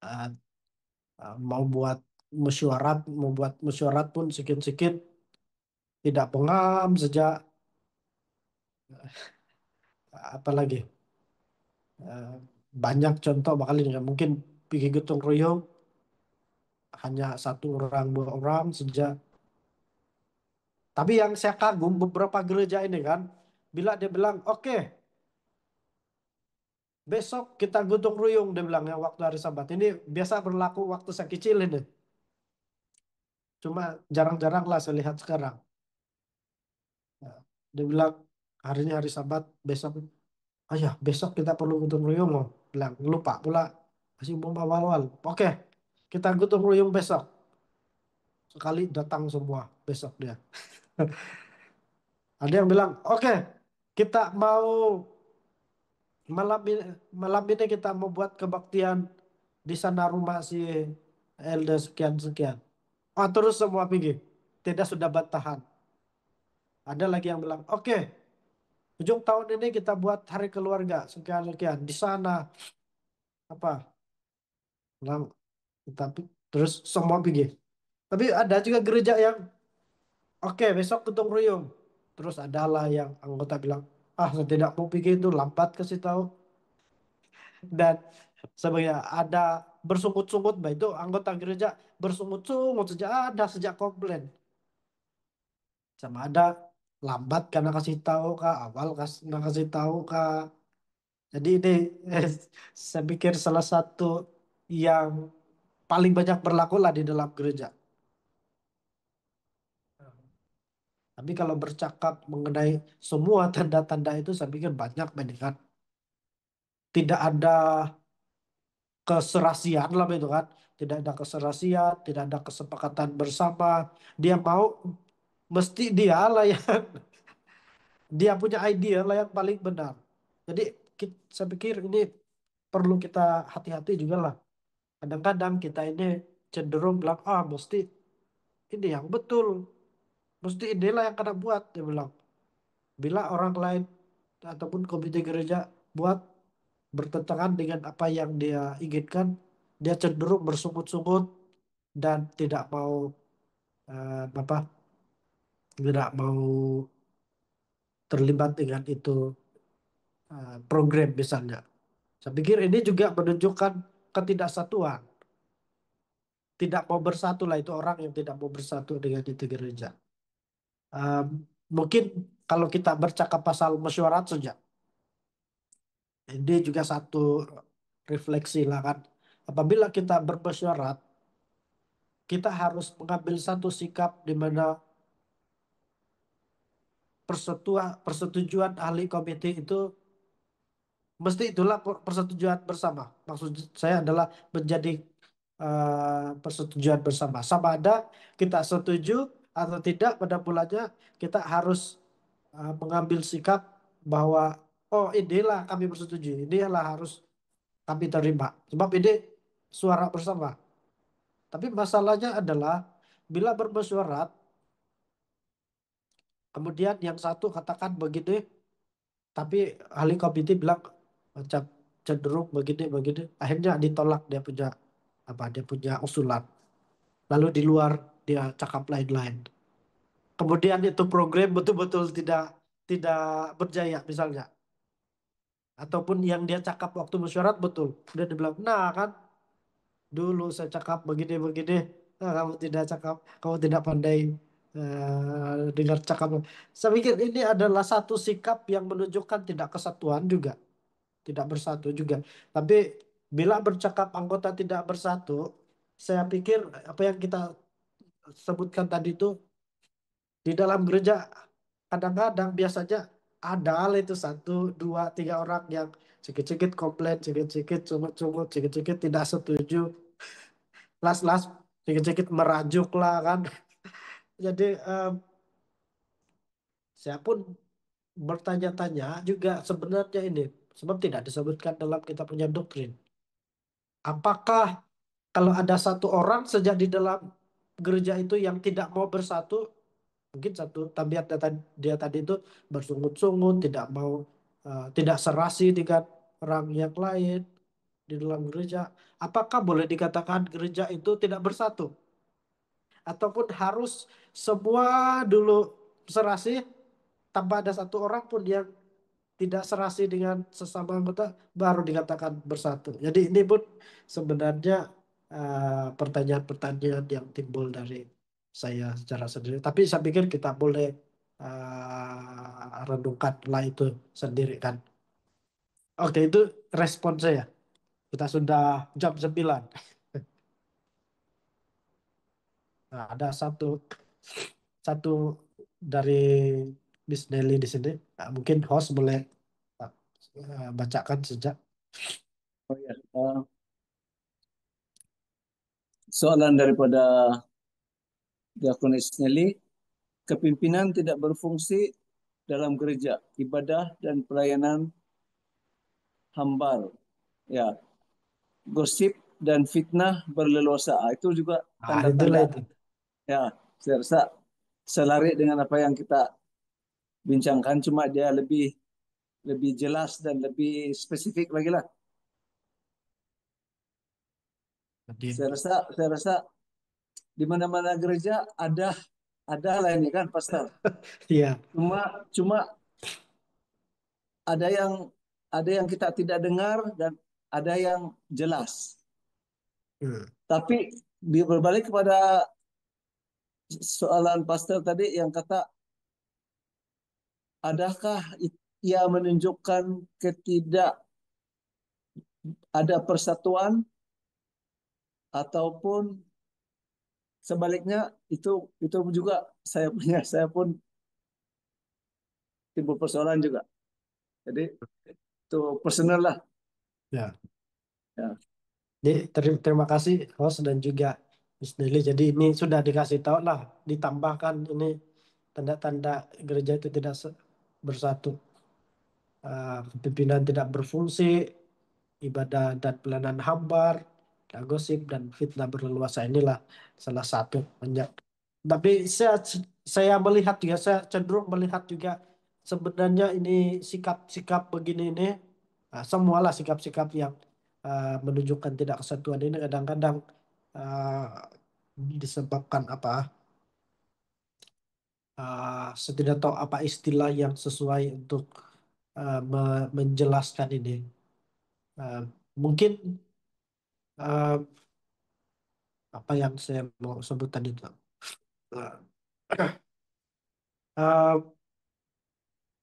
[SPEAKER 3] eh, mau buat mesyuarat pun sikit-sikit tidak pengam sejak apalagi banyak contoh bakal ini mungkin pergi gotong royong hanya satu orang dua orang sejak. Tapi yang saya kagum beberapa gereja ini kan, bila dia bilang oke, besok kita gotong royong, dia bilang, yang waktu hari Sabat. Ini biasa berlaku waktu saya kecil ini. Cuma jarang-jarang lah saya lihat sekarang. Nah, dia bilang, hari ini hari Sabat, besok, oh ya besok kita perlu gotong royong loh. Bilang, lupa pula, masih belum awal-awal. Oke, kita gotong royong besok. Sekali datang semua besok dia. Ada yang bilang, oke, kita mau malam ini kita mau buat kebaktian di sana rumah si elder sekian-sekian. Oh, terus semua pergi. Tidak sudah bertahan. Ada lagi yang bilang, oke, ujung tahun ini kita buat hari keluarga sekian-sekian di sana apa? Bilang, tapi terus semua pergi. Tapi ada juga gereja yang oke besok gotong royong. Terus adalah yang anggota bilang, ah saya tidak mau pergi itu lambat kasih tahu. Dan sebenarnya ada bersungut-sungut, bah itu anggota gereja bersungut-sungut sejak komplain. Sama ada lambat karena kasih tahu kah, awal karena kasih tahu kah. Jadi ini saya pikir salah satu yang paling banyak berlaku lah di dalam gereja. Tapi kalau bercakap mengenai semua tanda-tanda itu saya pikir banyak kan. Tidak ada keserasian lah itu kan. Tidak ada keserasian, tidak ada kesepakatan bersama. Dia mau mesti dia lah yang dia punya idea lah yang paling benar. Jadi saya pikir ini perlu kita hati-hati juga lah. Kadang-kadang kita ini cenderung bilang, ah mesti ini yang betul. Mesti inilah yang kena buat, dia bilang. Bila orang lain ataupun komite gereja buat bertentangan dengan apa yang dia inginkan, dia cenderung bersungut-sungut dan tidak mau apa, tidak mau terlibat dengan itu program misalnya. Saya pikir ini juga menunjukkan ketidaksatuan. Tidak mau bersatu lah itu orang yang tidak mau bersatu dengan itu gereja. Um, Mungkin kalau kita bercakap pasal mesyuarat saja, ini juga satu refleksi lah kan. Apabila kita bermesyuarat, kita harus mengambil satu sikap di mana persetujuan ahli komite itu mesti itulah persetujuan bersama. Maksud saya adalah menjadi persetujuan bersama. Sama ada kita setuju atau tidak pada bulannya kita harus mengambil sikap bahwa oh inilah kami bersetuju, inilah harus kami terima. Sebab ini suara bersama. Tapi masalahnya adalah bila bermesyuarat, kemudian yang satu katakan begini, tapi ahli komite bilang macam cenderung begini begini, akhirnya ditolak dia punya usulan. Lalu di luar dia cakap lain-lain. Kemudian itu program betul-betul tidak tidak berjaya misalnya. Ataupun yang dia cakap waktu mesyuarat betul. Kemudian dia bilang, nah kan dulu saya cakap begini-begini. Nah, kamu tidak cakap, kamu tidak pandai dengar cakap. Saya pikir ini adalah satu sikap yang menunjukkan tidak kesatuan juga. Tidak bersatu juga. Tapi bila bercakap anggota tidak bersatu, saya pikir apa yang kita sebutkan tadi itu di dalam gereja kadang-kadang biasanya ada lah itu satu, dua, tiga orang yang sedikit-sedikit komplain, sedikit-sedikit cumut-cumut, sedikit-sedikit tidak setuju, las-las, sedikit-sedikit merajuk lah kan. Jadi saya pun bertanya-tanya juga sebenarnya ini, sebab tidak disebutkan dalam kita punya doktrin. Apakah kalau ada satu orang sejak di dalam gereja itu yang tidak mau bersatu, mungkin satu tabiat dia tadi itu bersungut-sungut, tidak serasi dengan orang yang lain di dalam gereja. Apakah boleh dikatakan gereja itu tidak bersatu? Ataupun harus semua dulu serasi tanpa ada satu orang pun yang tidak serasi dengan sesama anggota baru dikatakan bersatu. Jadi ini pun sebenarnya pertanyaan-pertanyaan yang timbul dari saya secara sendiri. Tapi saya pikir kita boleh renungkanlah itu sendiri kan. Oke, itu respon saya. Kita sudah jam 9. Nah, ada satu satu dari Miss Nelly di sini. Nah, mungkin host boleh bacakan sejak.
[SPEAKER 1] Oh ya, soalan daripada Diakonis Nelly, kepimpinan tidak berfungsi dalam gereja, ibadah dan pelayanan hambar. Ya, gosip dan fitnah berleluasa. Itu juga
[SPEAKER 3] Itulah
[SPEAKER 1] tanda-tanda.
[SPEAKER 3] itu.
[SPEAKER 1] Ya, saya rasa selari dengan apa yang kita bincangkan, cuma dia lebih lebih jelas dan lebih spesifik lagi lah.
[SPEAKER 3] Jadi,
[SPEAKER 1] Saya rasa di mana-mana gereja ada lah ini kan, pastor.
[SPEAKER 3] iya.
[SPEAKER 1] Cuma cuma ada yang kita tidak dengar dan ada yang jelas.
[SPEAKER 3] Hmm.
[SPEAKER 1] Tapi berbalik kepada soalan pastor tadi yang kata, adakah ia menunjukkan ketidak ada persatuan ataupun sebaliknya, itu juga saya pun timbul persoalan juga. Jadi itu personal lah.
[SPEAKER 3] Ya.
[SPEAKER 1] Ya.
[SPEAKER 3] Jadi, terima kasih host dan juga Miss Nelly. Jadi ini sudah dikasih tahu lah, ditambahkan ini tanda-tanda gereja itu tidak bersatu. Pimpinan tidak berfungsi, ibadah dan pelayanan hambar, dan gosip dan fitnah berleluasa, inilah salah satu banyak. Tapi saya melihat juga, saya cenderung melihat juga sebenarnya ini sikap-sikap begini ini, semualah sikap-sikap yang menunjukkan tidak kesatuan ini kadang-kadang disebabkan apa? Saya tidak tahu apa istilah yang sesuai untuk menjelaskan ini. Uh, Mungkin apa yang saya mau sebut tadi itu, Uh, uh,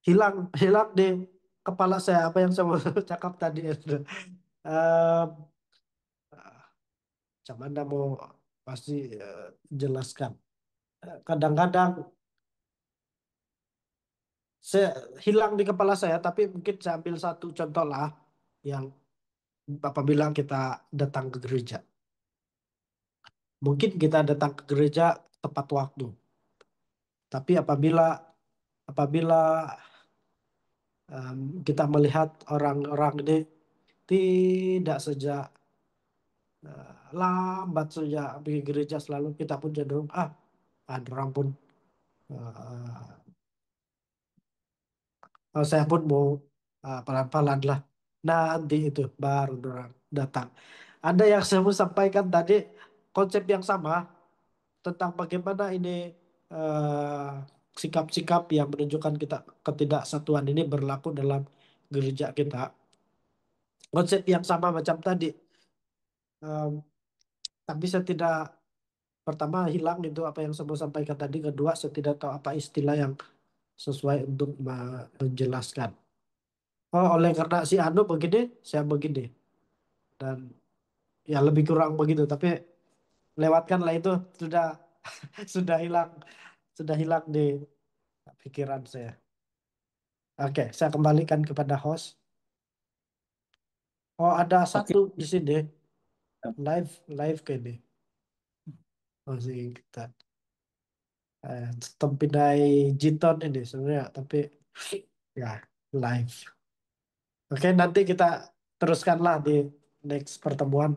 [SPEAKER 3] hilang hilang di kepala saya apa yang saya mau cakap tadi itu. Uh, Macam mana mau pasti jelaskan. Kadang-kadang saya hilang di kepala saya, tapi mungkin saya ambil satu contoh lah, yang Bapak bilang kita datang ke gereja. Mungkin kita datang ke gereja tepat waktu, tapi apabila apabila kita melihat orang-orang ini tidak sejak lambat saja pergi gereja, selalu kita pun cenderung ada orang pun uh, saya pun mau pelan-pelan lah, nanti itu baru orang datang. Ada yang saya mau sampaikan tadi, konsep yang sama tentang bagaimana ini eh, sikap-sikap yang menunjukkan kita ketidaksatuan ini berlaku dalam gereja kita. Konsep yang sama macam tadi. Em, tapi saya tidak, pertama hilang itu apa yang saya mau sampaikan tadi. Kedua, saya tidak tahu apa istilah yang sesuai untuk menjelaskan. Oh, oleh karena si Anu begini, saya begini. Dan ya lebih kurang begitu. Tapi lewatkanlah itu, sudah sudah hilang, di pikiran saya. Oke, saya kembalikan kepada host. Oh, ada
[SPEAKER 1] Oke.
[SPEAKER 3] satu di sini, live live ke ini. Masih kita Tempidai Jinton ini sebenarnya, tapi ya live. Oke, nanti kita teruskanlah di next pertemuan.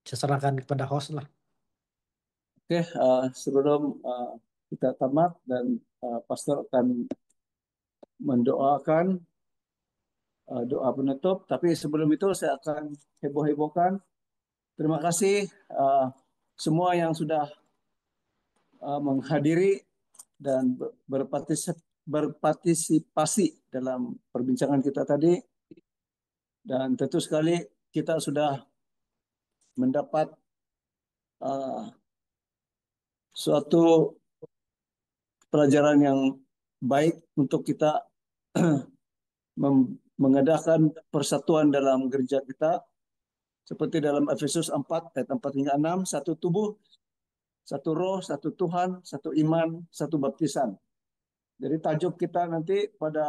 [SPEAKER 3] Saya serahkan kepada host lah.
[SPEAKER 1] Oke, sebelum kita tamat dan pastor akan mendoakan doa penutup, tapi sebelum itu saya akan heboh-hebohkan. Terima kasih semua yang sudah menghadiri dan berpartisipasi dalam perbincangan kita tadi. Dan tentu sekali kita sudah mendapat uh, suatu pelajaran yang baik untuk kita mengadakan persatuan dalam gereja kita seperti dalam Efesus 4 ayat 4 hingga 6, satu tubuh, satu roh, satu Tuhan, satu iman, satu baptisan. Jadi tajuk kita nanti pada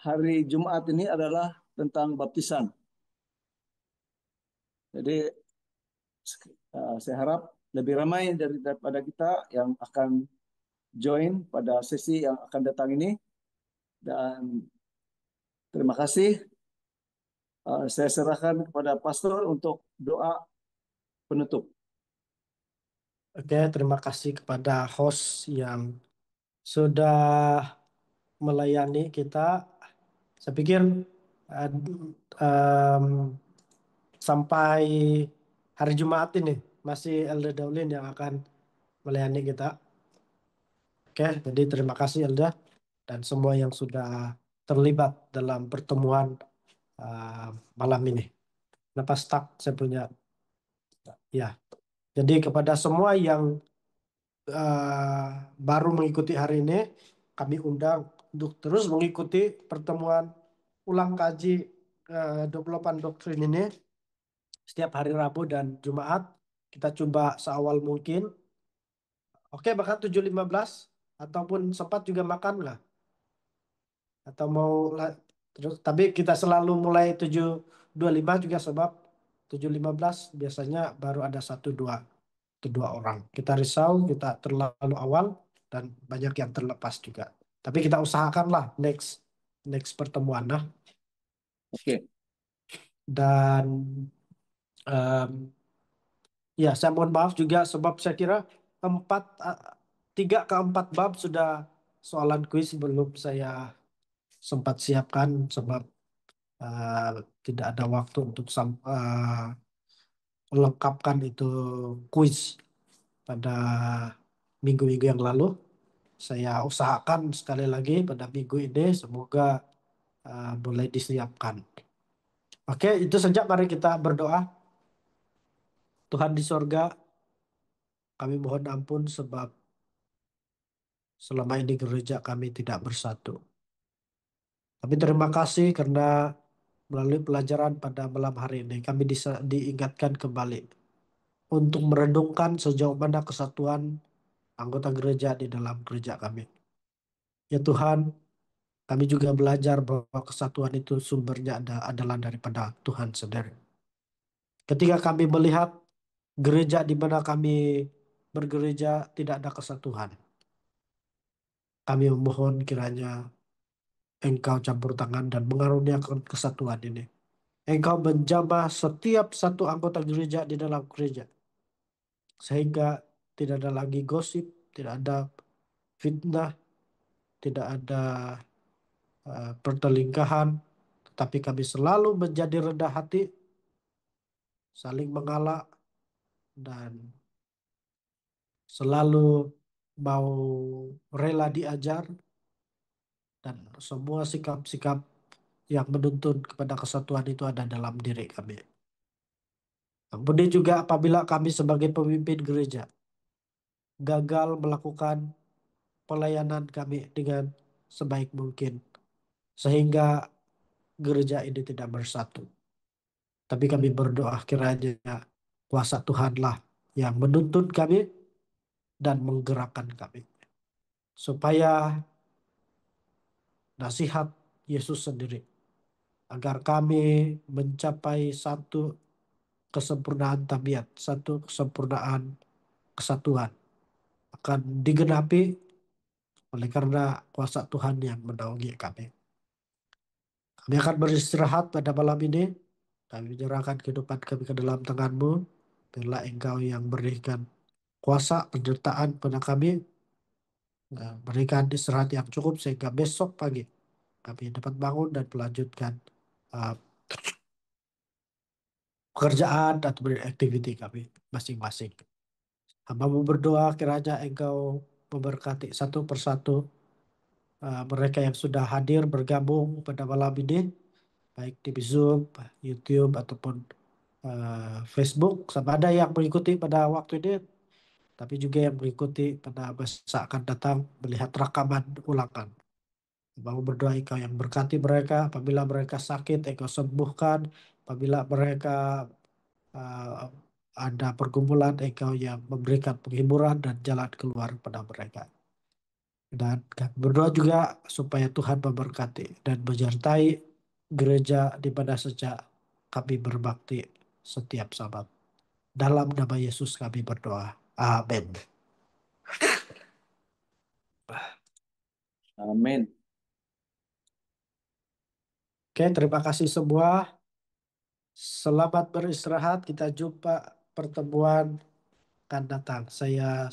[SPEAKER 1] hari Jumat ini adalah tentang baptisan. Jadi saya harap lebih ramai daripada kita yang akan join pada sesi yang akan datang ini. Dan terima kasih. Saya serahkan kepada pastor untuk doa penutup.
[SPEAKER 3] Oke, terima kasih kepada host yang sudah melayani kita. Saya pikir em, sampai hari Jumat ini masih Elda Daulin yang akan melayani kita. Oke, jadi terima kasih Elda dan semua yang sudah terlibat dalam pertemuan malam ini. Kenapa stuck saya punya? Ya, jadi kepada semua yang baru mengikuti hari ini, kami undang untuk terus mengikuti pertemuan ulang kaji 28 doktrin ini setiap hari Rabu dan Jumat. Kita coba seawal mungkin. Oke, bahkan 7.15 ataupun sempat juga makan lah. Atau mau terus, tapi kita selalu mulai 7.25 juga sebab 7.15 biasanya baru ada dua orang. Kita risau, kita terlalu awal dan banyak yang terlepas juga. Tapi kita usahakanlah next pertemuan nah.
[SPEAKER 1] Oke.
[SPEAKER 3] Dan ya saya mohon maaf juga sebab saya kira 3 ke 4 bab sudah soalan kuis belum saya sempat siapkan sebab tidak ada waktu untuk melengkapkan itu kuis pada minggu-minggu yang lalu. Saya usahakan sekali lagi pada minggu ini semoga boleh disiapkan. Oke, itu saja mari kita berdoa. Tuhan di sorga, kami mohon ampun sebab selama ini gereja kami tidak bersatu. Tapi terima kasih karena melalui pelajaran pada malam hari ini kami diingatkan kembali untuk merenungkan sejauh mana kesatuan anggota gereja di dalam gereja kami. Ya Tuhan, kami juga belajar bahwa kesatuan itu sumbernya adalah daripada Tuhan sendiri. Ketika kami melihat gereja di mana kami bergereja tidak ada kesatuan, kami memohon kiranya Engkau campur tangan dan mengaruniakan kesatuan ini. Engkau menjamah setiap satu anggota gereja di dalam gereja. Sehingga tidak ada lagi gosip, tidak ada fitnah, tidak ada pertelingkahan. Tetapi kami selalu menjadi rendah hati, saling mengalah, dan selalu mau rela diajar. Dan semua sikap-sikap yang menuntun kepada kesatuan itu ada dalam diri kami. Ampuni juga apabila kami sebagai pemimpin gereja gagal melakukan pelayanan kami dengan sebaik mungkin. Sehingga gereja ini tidak bersatu. Tapi kami berdoa kiranya kuasa Tuhanlah yang menuntun kami dan menggerakkan kami. Supaya nasihat Yesus sendiri. Agar kami mencapai satu kesempurnaan tabiat, satu kesempurnaan kesatuan. Akan digenapi oleh karena kuasa Tuhan yang menaungi kami. Kami akan beristirahat pada malam ini. Kami menyerahkan kehidupan kami ke dalam tangan-Mu. Biarlah Engkau yang berikan kuasa penyertaan pada kami. Berikan istirahat yang cukup sehingga besok pagi kami dapat bangun dan melanjutkan uh, pekerjaan atau beraktiviti kami masing-masing. Hamba-Mu berdoa kiranya Engkau memberkati satu persatu mereka yang sudah hadir bergabung pada malam ini, baik di Zoom, YouTube, ataupun Facebook. Sama ada yang mengikuti pada waktu ini, tapi juga yang mengikuti pada masa akan datang melihat rekaman ulangan. Mau berdoa Engkau yang berkati mereka. Apabila mereka sakit, Engkau sembuhkan. Apabila mereka uh, ada pergumulan, Engkau yang memberikan penghiburan dan jalan keluar kepada mereka. Dan kami berdoa juga supaya Tuhan memberkati dan menyertai gereja di mana sejak kami berbakti setiap sabat. Dalam nama Yesus kami berdoa. Amin.
[SPEAKER 1] Amin.
[SPEAKER 3] Oke, terima kasih semua. Selamat beristirahat. Kita jumpa pertemuan akan datang. Saya